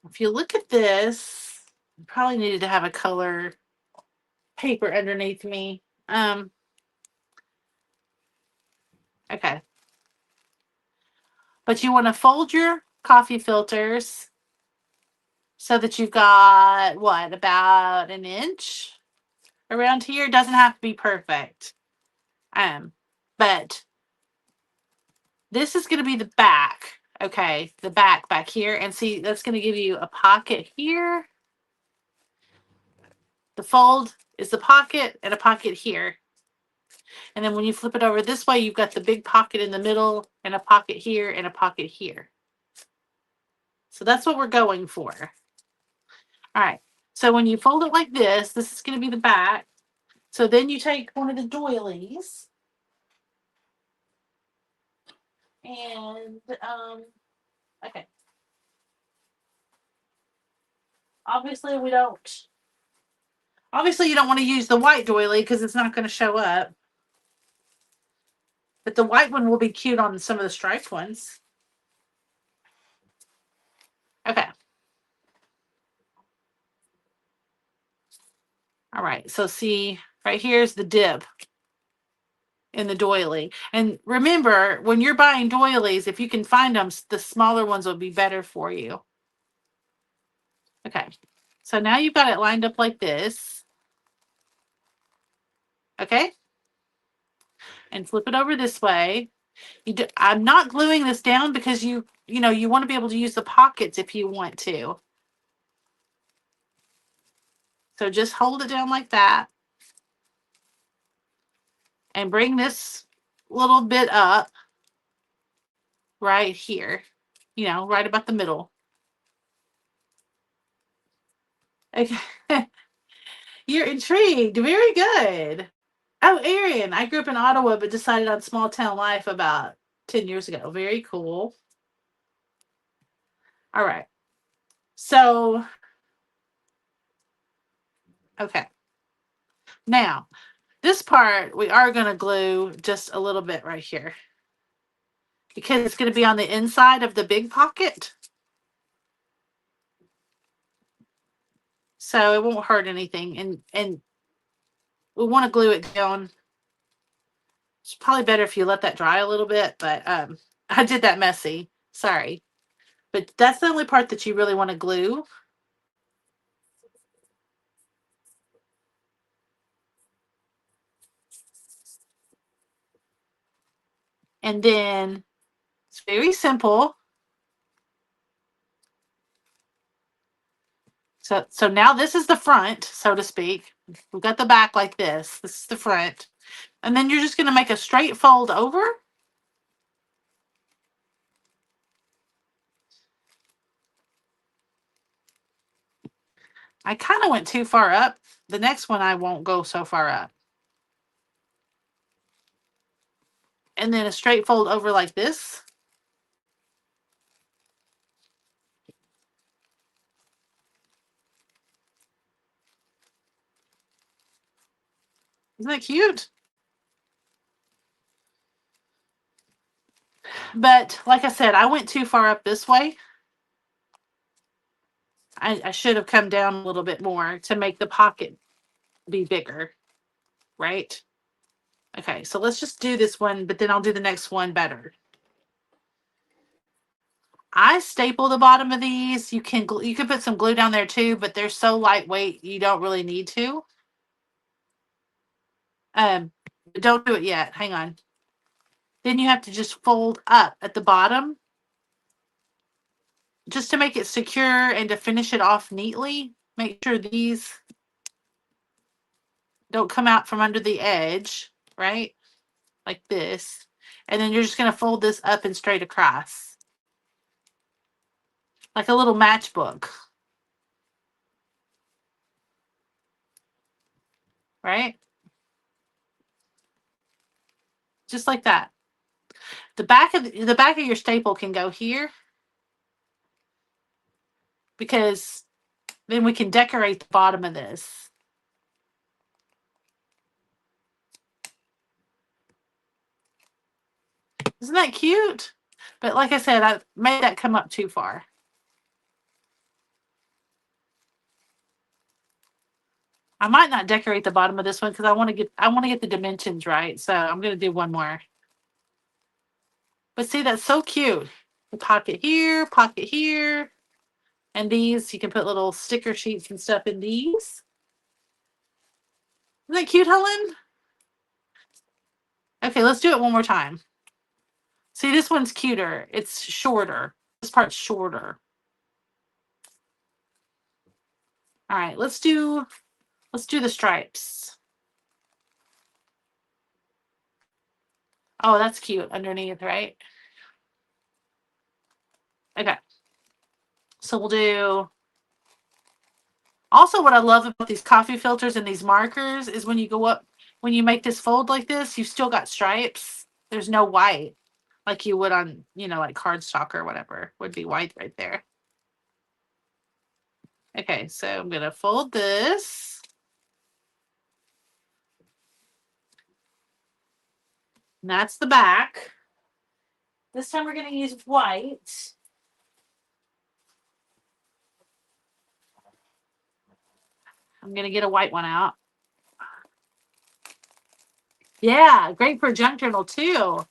if you look at this, I probably needed to have a color paper underneath me. Okay. But you want to fold your coffee filters so that you've got, what, about an inch around here. It doesn't have to be perfect. But this is going to be the back. Okay, the back here. And see, that's going to give you a pocket here. The fold is the pocket and a pocket here. And then when you flip it over this way, you've got the big pocket in the middle and a pocket here and a pocket here. So that's what we're going for. All right. So when you fold it like this is going to be the back. So then you take one of the doilies and, okay. Obviously you don't want to use the white doily because it's not going to show up. But the white one will be cute on some of the striped ones. Okay. All right. So see, right here's the dip in the doily. And remember, when you're buying doilies, if you can find them, the smaller ones will be better for you. Okay. So now you've got it lined up like this. Okay. And flip it over this way. I'm not gluing this down because you want to be able to use the pockets if you want to. So just hold it down like that. And bring this little bit up right here, right about the middle. Okay. You're intrigued. Very good. Oh, Aaron, I grew up in Ottawa, but decided on small town life about 10 years ago. Very cool. All right. So, okay. Now, this part we are going to glue just a little bit right here because it's going to be on the inside of the big pocket. So it won't hurt anything. And we want to glue it down. It's probably better if you let that dry a little bit, but I did that messy. Sorry. But that's the only part that you really want to glue. And then it's very simple. So now this is the front, so to speak. We've got the back like this. This is the front. And then you're just going to make a straight fold over. I kind of went too far up. The next one I won't go so far up. And then a straight fold over like this. Isn't that cute? But like I said, I went too far up this way. I should have come down a little bit more to make the pocket be bigger, right? Okay, so let's just do this one, but then I'll do the next one better. I staple the bottom of these. You can put some glue down there too, but they're so lightweight you don't really need to. Don't do it yet. Hang on. Then you have to just fold up at the bottom just to make it secure and to finish it off neatly. Make sure these don't come out from under the edge, right? Like this. And then you're just going to fold this up and straight across. Like a little matchbook. Right? Just like that. The back of your staple can go here because then we can decorate the bottom of this. Isn't that cute? But like I said, I made that come up too far. I might not decorate the bottom of this one because I want to get the dimensions right. So I'm going to do one more. But see, that's so cute. The pocket here, and these you can put little sticker sheets and stuff in these. Isn't that cute, Helen? Okay, let's do it one more time. See, this one's cuter. It's shorter. This part's shorter. All right, let's do the stripes. Oh, that's cute underneath, right? Okay. So we'll do. Also, what I love about these coffee filters and these markers is when you go up, when you make this fold like this, you've still got stripes. There's no white like you would on, like cardstock or whatever would be white right there. Okay, so I'm going to fold this. And that's the back. This time we're going to use white. I'm going to get a white one out. Yeah, great for a junk journal too.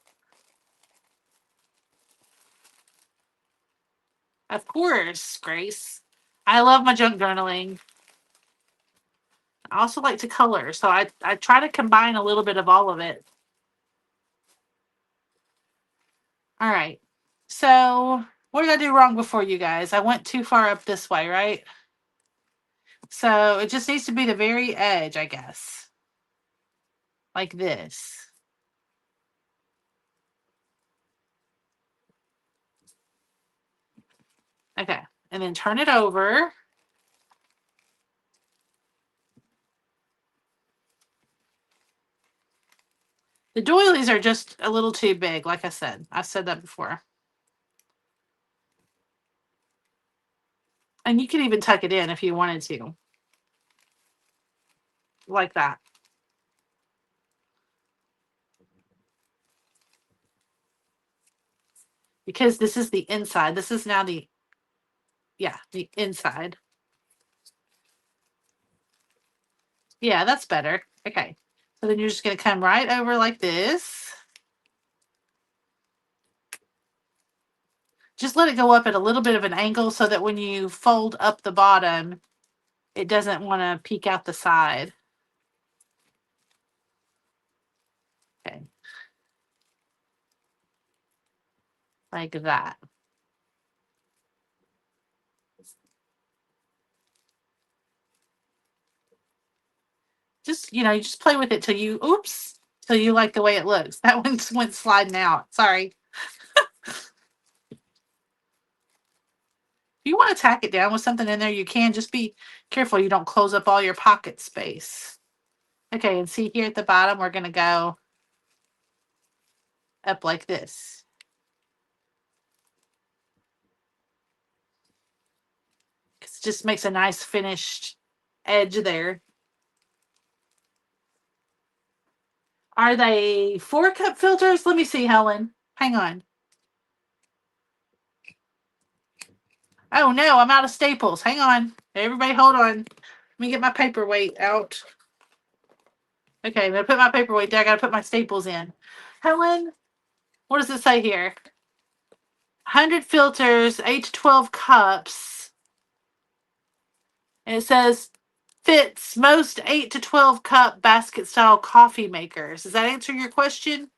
Of course, Grace. I love my junk journaling. I also like to color, so I try to combine a little bit of all of it. All right. So what did I do wrong before, you guys? I went too far up this way, right? So it just needs to be the very edge, I guess. Like this. Okay. And then turn it over. The doilies are just a little too big, like I said. I've said that before. And you can even tuck it in if you wanted to. Like that. Because this is the inside. This is now the inside. Yeah, that's better. Okay. So then you're just going to come right over like this. Just let it go up at a little bit of an angle so that when you fold up the bottom, it doesn't want to peek out the side. Okay. Like that. Just, you just play with it till you, till you like the way it looks. That one went sliding out. Sorry. If you want to tack it down with something in there, you can. Just be careful you don't close up all your pocket space. Okay, and see here at the bottom, we're going to go up like this. It just makes a nice finished edge there. Are they 4-cup filters? Let me see, Helen. Hang on. Oh, no, I'm out of staples. Hang on. Everybody hold on. Let me get my paperweight out. Okay, I'm going to put my paperweight down. I got to put my staples in. Helen, what does it say here? 100 filters, 8 to 12 cups. And it says fits most 8 to 12 cup basket style coffee makers. Does that answer your question?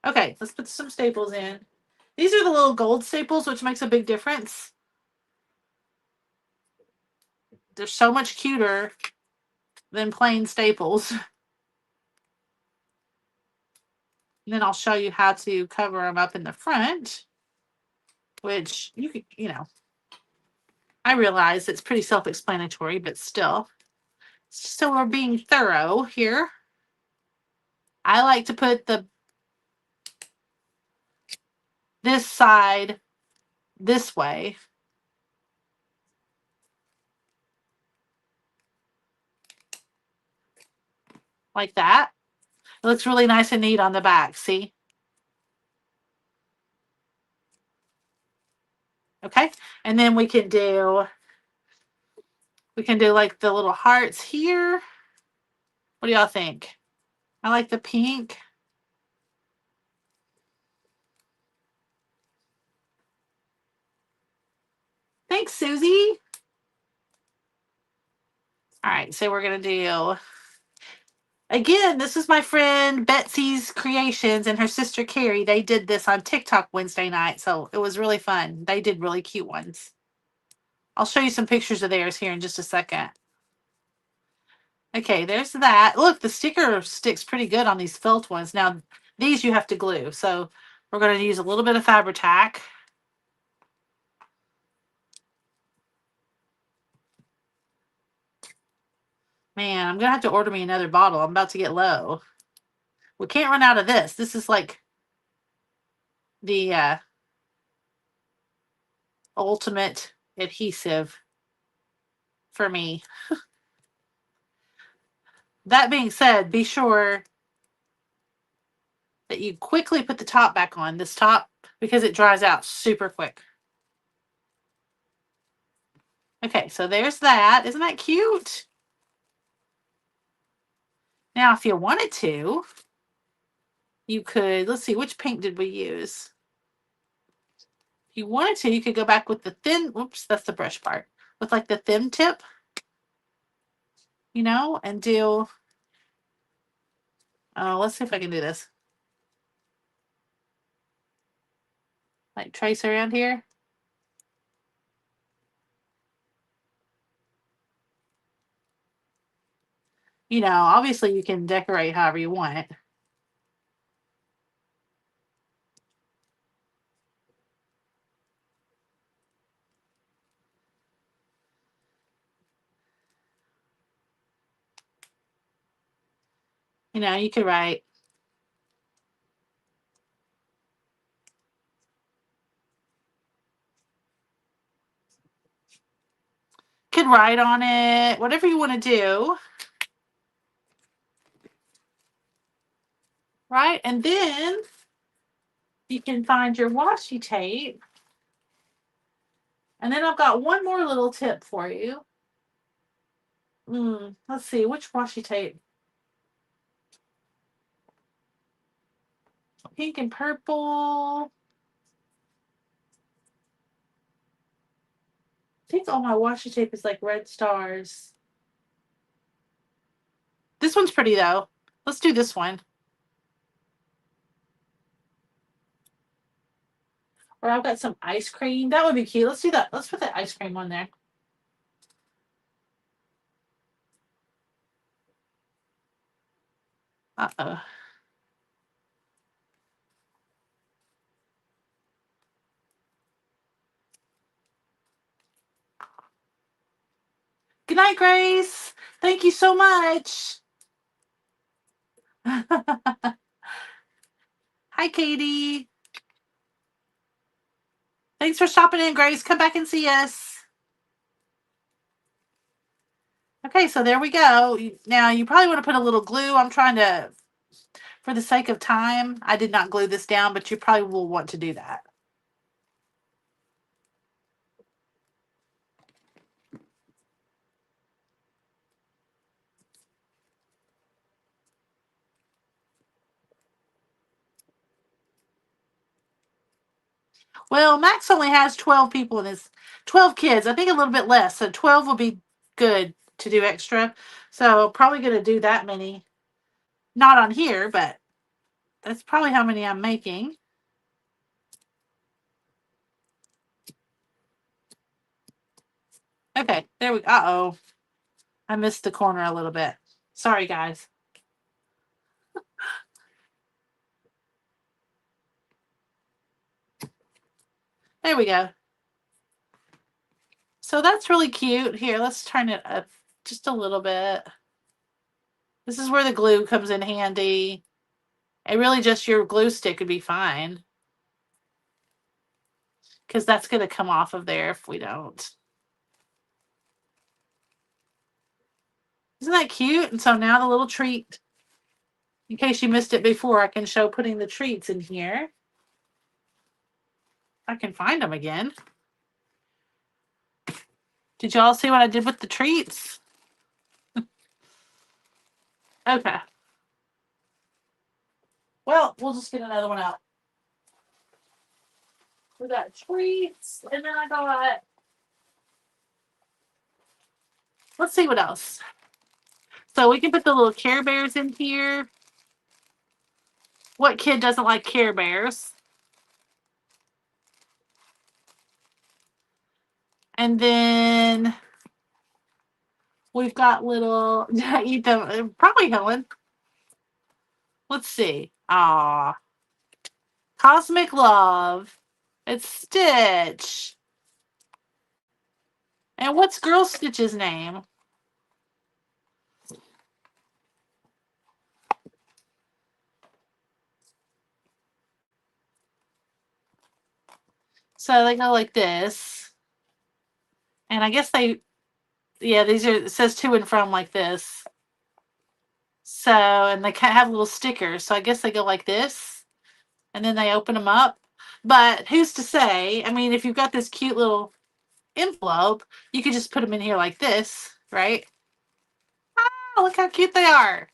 Okay, let's put some staples in. These are the little gold staples, which makes a big difference. They're so much cuter than plain staples. And then I'll show you how to cover them up in the front, which you could, I realize it's pretty self-explanatory, but still. So we're being thorough here. I like to put this side this way. Like that. It looks really nice and neat on the back, see? Okay, and then we can do like the little hearts here. What do y'all think? I like the pink. Thanks, Susie. All right, so we're going to do, again, this is my friend Betsy's Creations and her sister Carrie. They did this on TikTok Wednesday night, so it was really fun. They did really cute ones. I'll show you some pictures of theirs here in just a second. Okay, there's that. Look, the sticker sticks pretty good on these felt ones. Now, these you have to glue, so we're going to use a little bit of Fabri-Tac. Man, I'm going to have to order me another bottle. I'm about to get low. We can't run out of this. This is like the ultimate adhesive for me. That being said, be sure that you quickly put the top back on, this top, because it dries out super quick. Okay, so there's that. Isn't that cute? Now, if you wanted to, you could, let's see, which paint did we use? If you wanted to, you could go back with the thin, oops, that's the brush part, with like the thin tip, and do, let's see if I can do this. Like trace around here. You know, obviously you can decorate however you want. You know, you could write, on it, whatever you want to do. Right? And then you can find your washi tape. And then I've got one more little tip for you. Let's see, which washi tape? Pink and purple. I think all my washi tape is like red stars. This one's pretty though. Let's do this one. Or I've got some ice cream. That would be cute. Let's do that. Let's put the ice cream on there. Uh-oh. Good night, Grace. Thank you so much. Hi, Katie. Thanks for stopping in, Grace. Come back and see us. Okay, so there we go. Now, you probably want to put a little glue. I'm trying to, for the sake of time, I did not glue this down, but you probably will want to do that. Well, Max only has 12 people in his 12 kids. I think a little bit less. So 12 will be good to do extra. So probably going to do that many. Not on here, but that's probably how many I'm making. Okay, there we go. Uh-oh. I missed the corner a little bit. Sorry, guys. There we go. So that's really cute. Here, let's turn it up just a little bit. This is where the glue comes in handy. And really just your glue stick would be fine. Because that's going to come off of there if we don't. Isn't that cute? And so now the little treat, in case you missed it before, I can show putting the treats in here. I can find them again. Did y'all see what I did with the treats? Okay. Well, we'll just get another one out. We got treats, and then I got, let's see what else. So we can put the little Care Bears in here. What kid doesn't like Care Bears? And then we've got little, eat them, probably Helen. Let's see. Ah, Cosmic Love. It's Stitch. And what's Girl Stitch's name? So they go like this. And I guess they, yeah, these are, it says to and from like this. So, and they have little stickers. So I guess they go like this. And then they open them up. But who's to say? I mean, if you've got this cute little envelope, you could just put them in here like this, right? Oh, look how cute they are.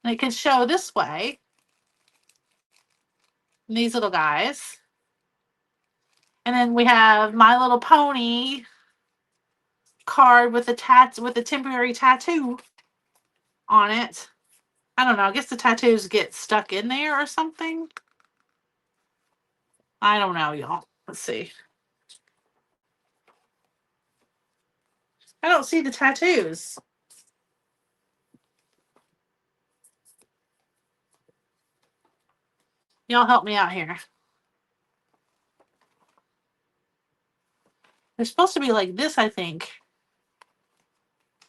And it can show this way. And these little guys. And then we have My Little Pony card with a temporary tattoo on it. I don't know. I guess the tattoos get stuck in there or something. I don't know, y'all. Let's see. I don't see the tattoos. Y'all help me out here. They're supposed to be like this, I think.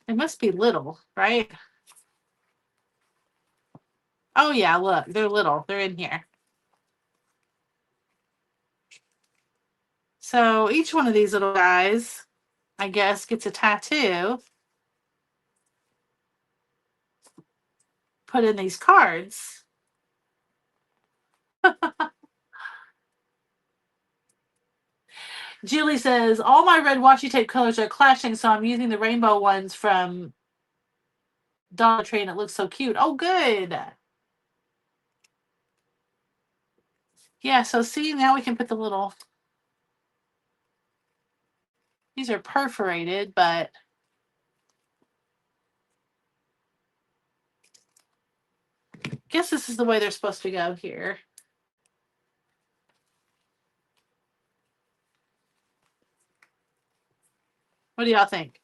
They must be little, right? Oh, yeah, look. They're little. They're in here. So each one of these little guys, I guess, gets a tattoo. Put in these cards. Julie says, all my red washi tape colors are clashing, so I'm using the rainbow ones from Dollar Tree, and it looks so cute. Oh, good. Yeah, so see, now we can put the little... These are perforated, but... I guess this is the way they're supposed to go here. What do y'all think?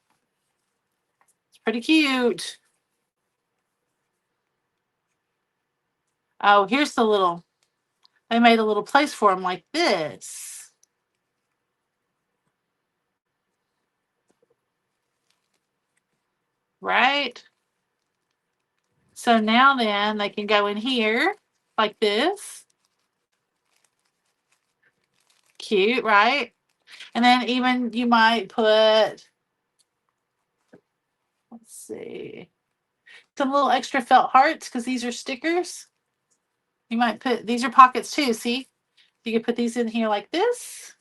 It's pretty cute. Oh, here's the little... They made a little place for them like this. Right? So now then, they can go in here like this. Cute, right? And then even you might put, let's see, some little extra felt hearts because these are stickers. You might put, these are pockets too, see? You can put these in here like this.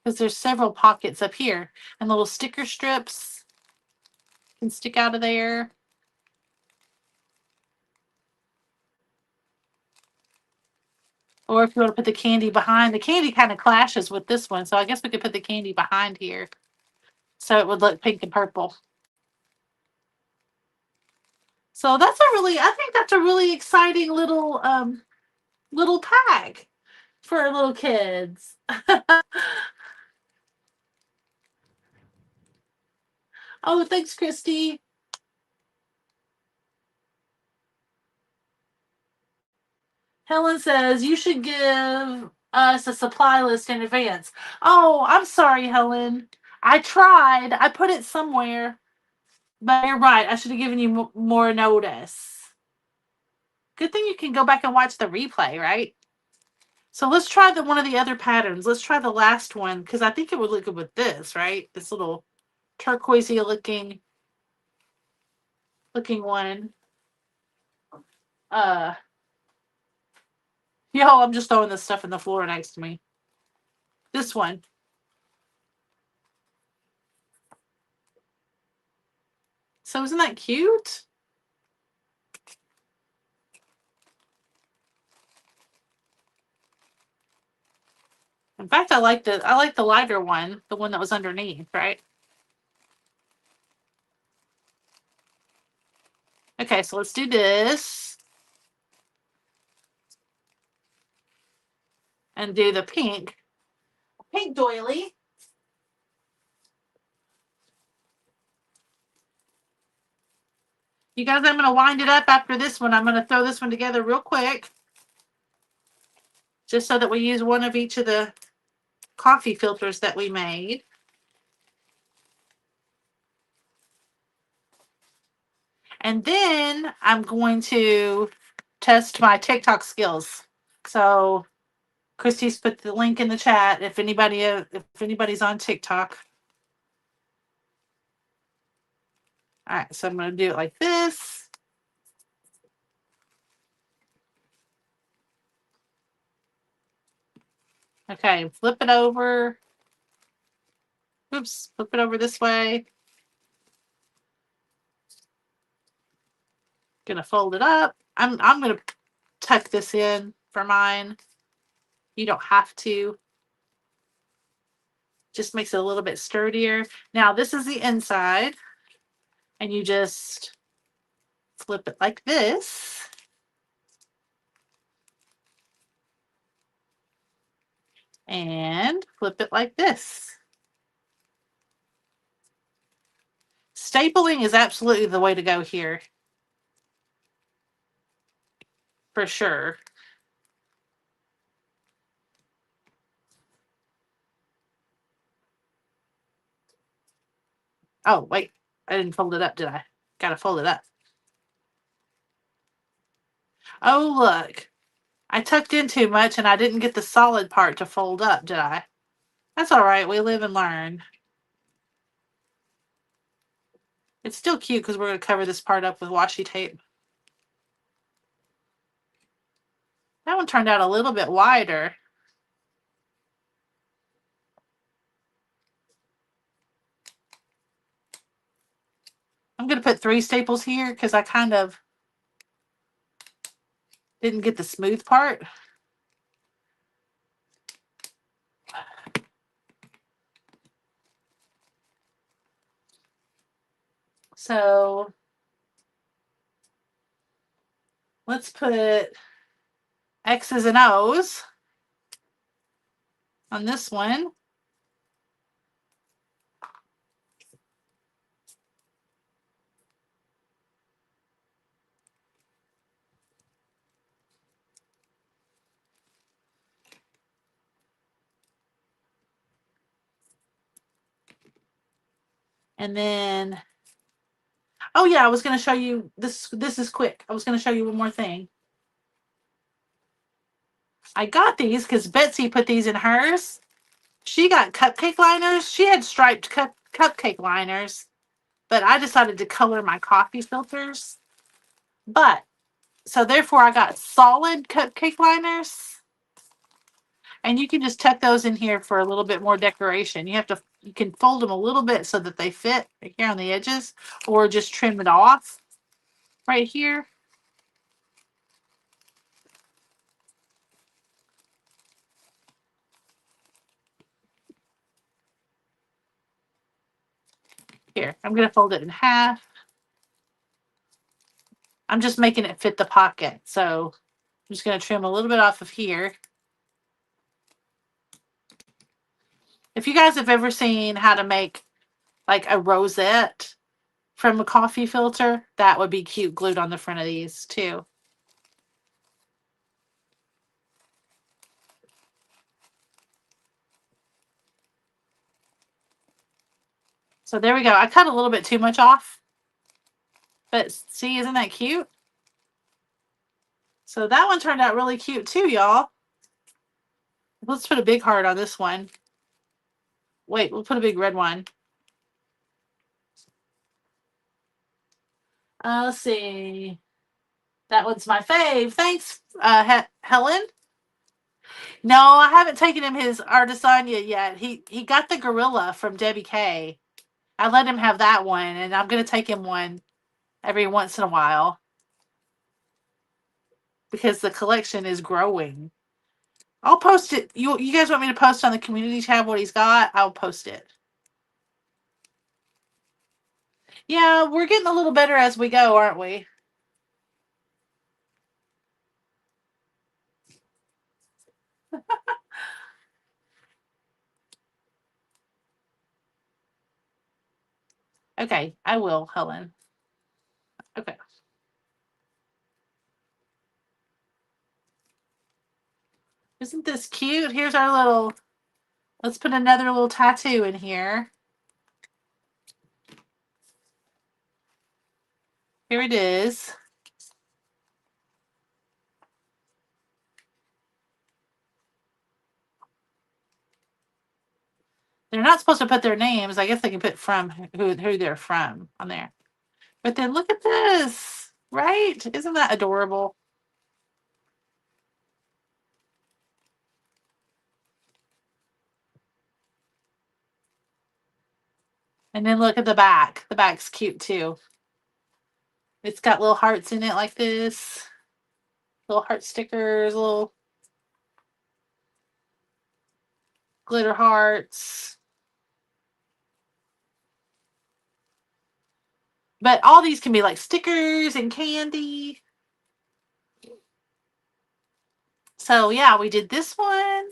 Because there's several pockets up here. And little sticker strips can stick out of there. Or if you want to put the candy behind, the candy kind of clashes with this one. So I guess we could put the candy behind here. So it would look pink and purple. So that's a really, I think that's a really exciting little pack for little kids. Oh, thanks, Christy. Helen says you should give us a supply list in advance. Oh, I'm sorry, Helen. I tried. I put it somewhere. But you're right. I should have given you more notice. Good thing you can go back and watch the replay, right? So let's try one of the other patterns. Let's try the last one because I think it would look good with this, right? This little turquoisey looking one. Yo, I'm just throwing this stuff in the floor next to me. This one. So isn't that cute? In fact, I like the lighter one, the one that was underneath, right? Okay, so let's do this. And do the pink doily. You guys, I'm going to wind it up after this one. I'm going to throw this one together real quick. Just so that we use one of each of the coffee filters that we made. And then I'm going to test my TikTok skills. So Christy's put the link in the chat if anybody's on TikTok. All right, so I'm going to do it like this. Okay, flip it over. Oops, flip it over this way. Gonna fold it up. I'm gonna tuck this in for mine. You don't have to. Just makes it a little bit sturdier. Now this is the inside, and you just flip it like this. And flip it like this. Stapling is absolutely the way to go here. for sure. Oh, wait. I didn't fold it up, did I? Gotta fold it up. Oh, look. I tucked in too much and I didn't get the solid part to fold up, did I? That's all right. We live and learn. It's still cute because we're going to cover this part up with washi tape. That one turned out a little bit wider. I'm going to put 3 staples here because I kind of didn't get the smooth part. So let's put X's and O's on this one. And then, oh yeah, I was going to show you this. This is quick. I was going to show you one more thing. I got these because Betsy put these in hers. She got cupcake liners. She had striped cupcake liners, but I decided to color my coffee filters. But, so therefore I got solid cupcake liners. And you can just tuck those in here for a little bit more decoration. You can fold them a little bit so that they fit right here on the edges, or just trim it off right here. Here, I'm going to fold it in half. I'm just making it fit the pocket. So I'm just going to trim a little bit off of here. If you guys have ever seen how to make like a rosette from a coffee filter, that would be cute glued on the front of these too. So there we go. I cut a little bit too much off. But see, isn't that cute? So that one turned out really cute too, y'all. Let's put a big heart on this one. Wait, we'll put a big red one. Let's see. That one's my fave. Thanks, Helen. No, I haven't taken him his Artisania yet. He got the gorilla from Debbie K. I let him have that one, and I'm going to take him one every once in a while because the collection is growing. I'll post it. You guys want me to post on the community tab what he's got? I'll post it. Yeah, we're getting a little better as we go, aren't we? Okay, I will, Helen. Okay. Isn't this cute? Here's our little, let's put another little tattoo in here. Here it is. They're not supposed to put their names. I guess they can put from who they're from on there. But then look at this, right? Isn't that adorable? And then look at the back. The back's cute too. It's got little hearts in it like this. Little heart stickers, little glitter hearts. But all these can be like stickers and candy. So yeah, we did this one.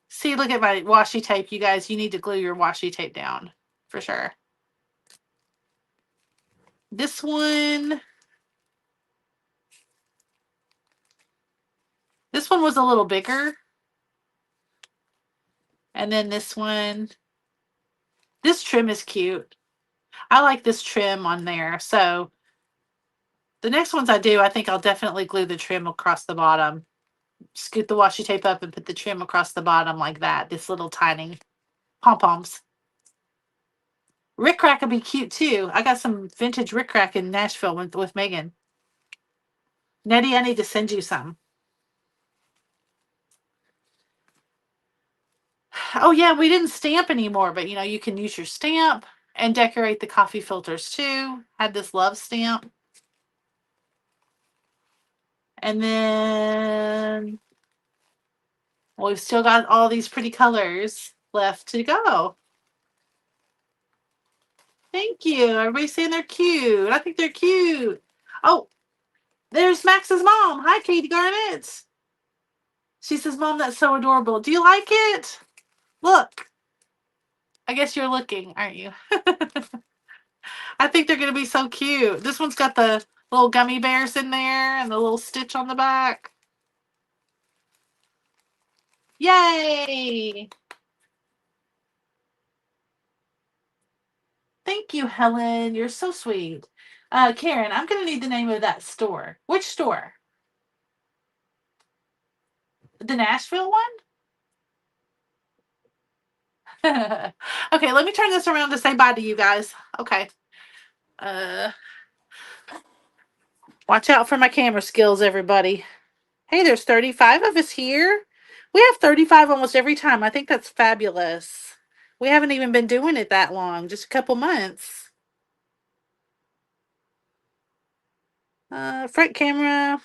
See, look at my washi tape, you guys. You need to glue your washi tape down for sure. This one. one was a little bigger. And then this one, this trim is cute. I like this trim on there. So the next ones I do, I think I'll definitely glue the trim across the bottom. Scoot the washi tape up and put the trim across the bottom like that. This little tiny pom-poms. Rick Rack would be cute too. I got some vintage Rick Rack in Nashville with Megan. Nettie, I need to send you some. Oh yeah, we didn't stamp anymore, but you know, you can use your stamp and decorate the coffee filters too. Had this love stamp. And then we've still got all these pretty colors left to go. Thank you. Everybody's saying they're cute. I think they're cute. Oh, there's Max's mom. Hi, Katie Garnett. She says, Mom, that's so adorable. Do you like it? Look. I guess you're looking, aren't you? I think they're going to be so cute. This one's got the little gummy bears in there and the little stitch on the back. Yay! Thank you, Helen. You're so sweet. Karen, I'm going to need the name of that store. Which store? The Nashville one? Okay, let me turn this around to say bye to you guys. Okay. Watch out for my camera skills, everybody. Hey, there's 35 of us here. We have 35 almost every time. I think that's fabulous. We haven't even been doing it that long, just a couple months. Front camera.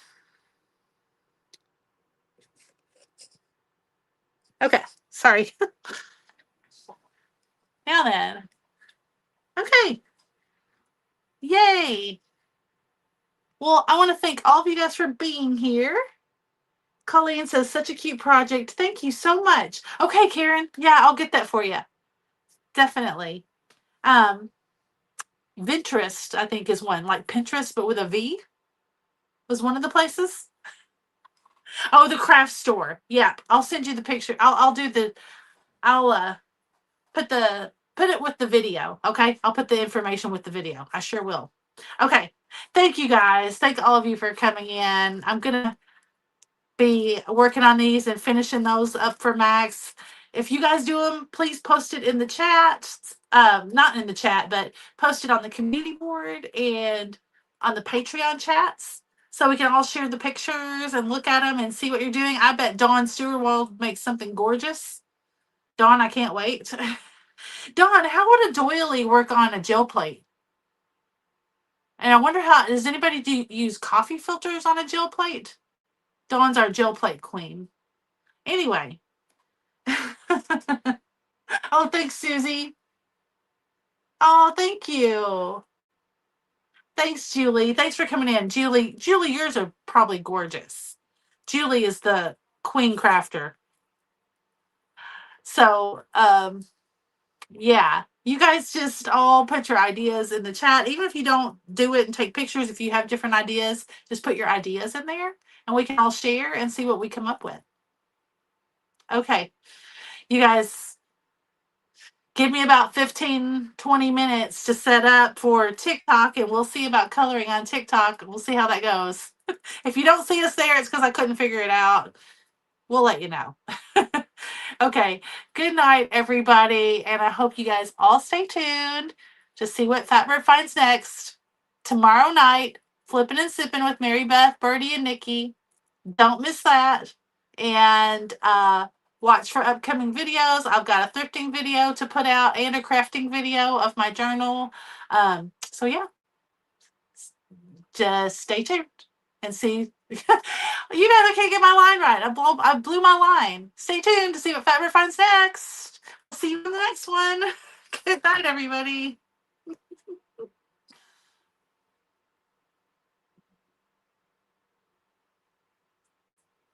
Okay, sorry. Now then. Okay. Yay. Well, I want to thank all of you guys for being here. Colleen says, such a cute project. Thank you so much. Okay, Karen. Yeah, I'll get that for you. Definitely. Pinterest, I think, is one. Like Pinterest, but with a V was one of the places. Oh, the craft store. Yeah, I'll send you the picture. I'll put it with the video. Okay, I'll put the information with the video. I sure will. Okay, thank you guys. Thank all of you for coming in. I'm gonna be working on these and finishing those up for Max. If you guys do them, please post it in the chat. Not in the chat, but post it on the community board and on the Patreon chats, so we can all share the pictures and look at them and see what you're doing. I bet Dawn Stewart will make something gorgeous. Dawn, I can't wait. Dawn, how would a doily work on a gel plate? And I wonder does anybody use coffee filters on a gel plate? Dawn's our gel plate queen. Anyway. Oh, thanks, Susie. Oh, thank you. Thanks, Julie. Thanks for coming in. Julie, yours are probably gorgeous. Julie is the queen crafter. So, yeah, you guys just all put your ideas in the chat. Even if you don't do it and take pictures, if you have different ideas, just put your ideas in there and we can all share and see what we come up with. Okay, you guys, give me about 15, 20 minutes to set up for TikTok, and we'll see about coloring on TikTok. We'll see how that goes. If you don't see us there, it's because I couldn't figure it out. We'll let you know. Okay, good night, everybody, and I hope you guys all stay tuned to see what Fatbird finds next. Tomorrow night, Flipping and Sipping with Mary Beth, Birdie, and Nikki. Don't miss that. And watch for upcoming videos. I've got a thrifting video to put out and a crafting video of my journal. So yeah, just stay tuned and see. You guys, I can't get my line right. I blew my line. Stay tuned to see what Fatbird finds next. See you in the next one. Good night, everybody.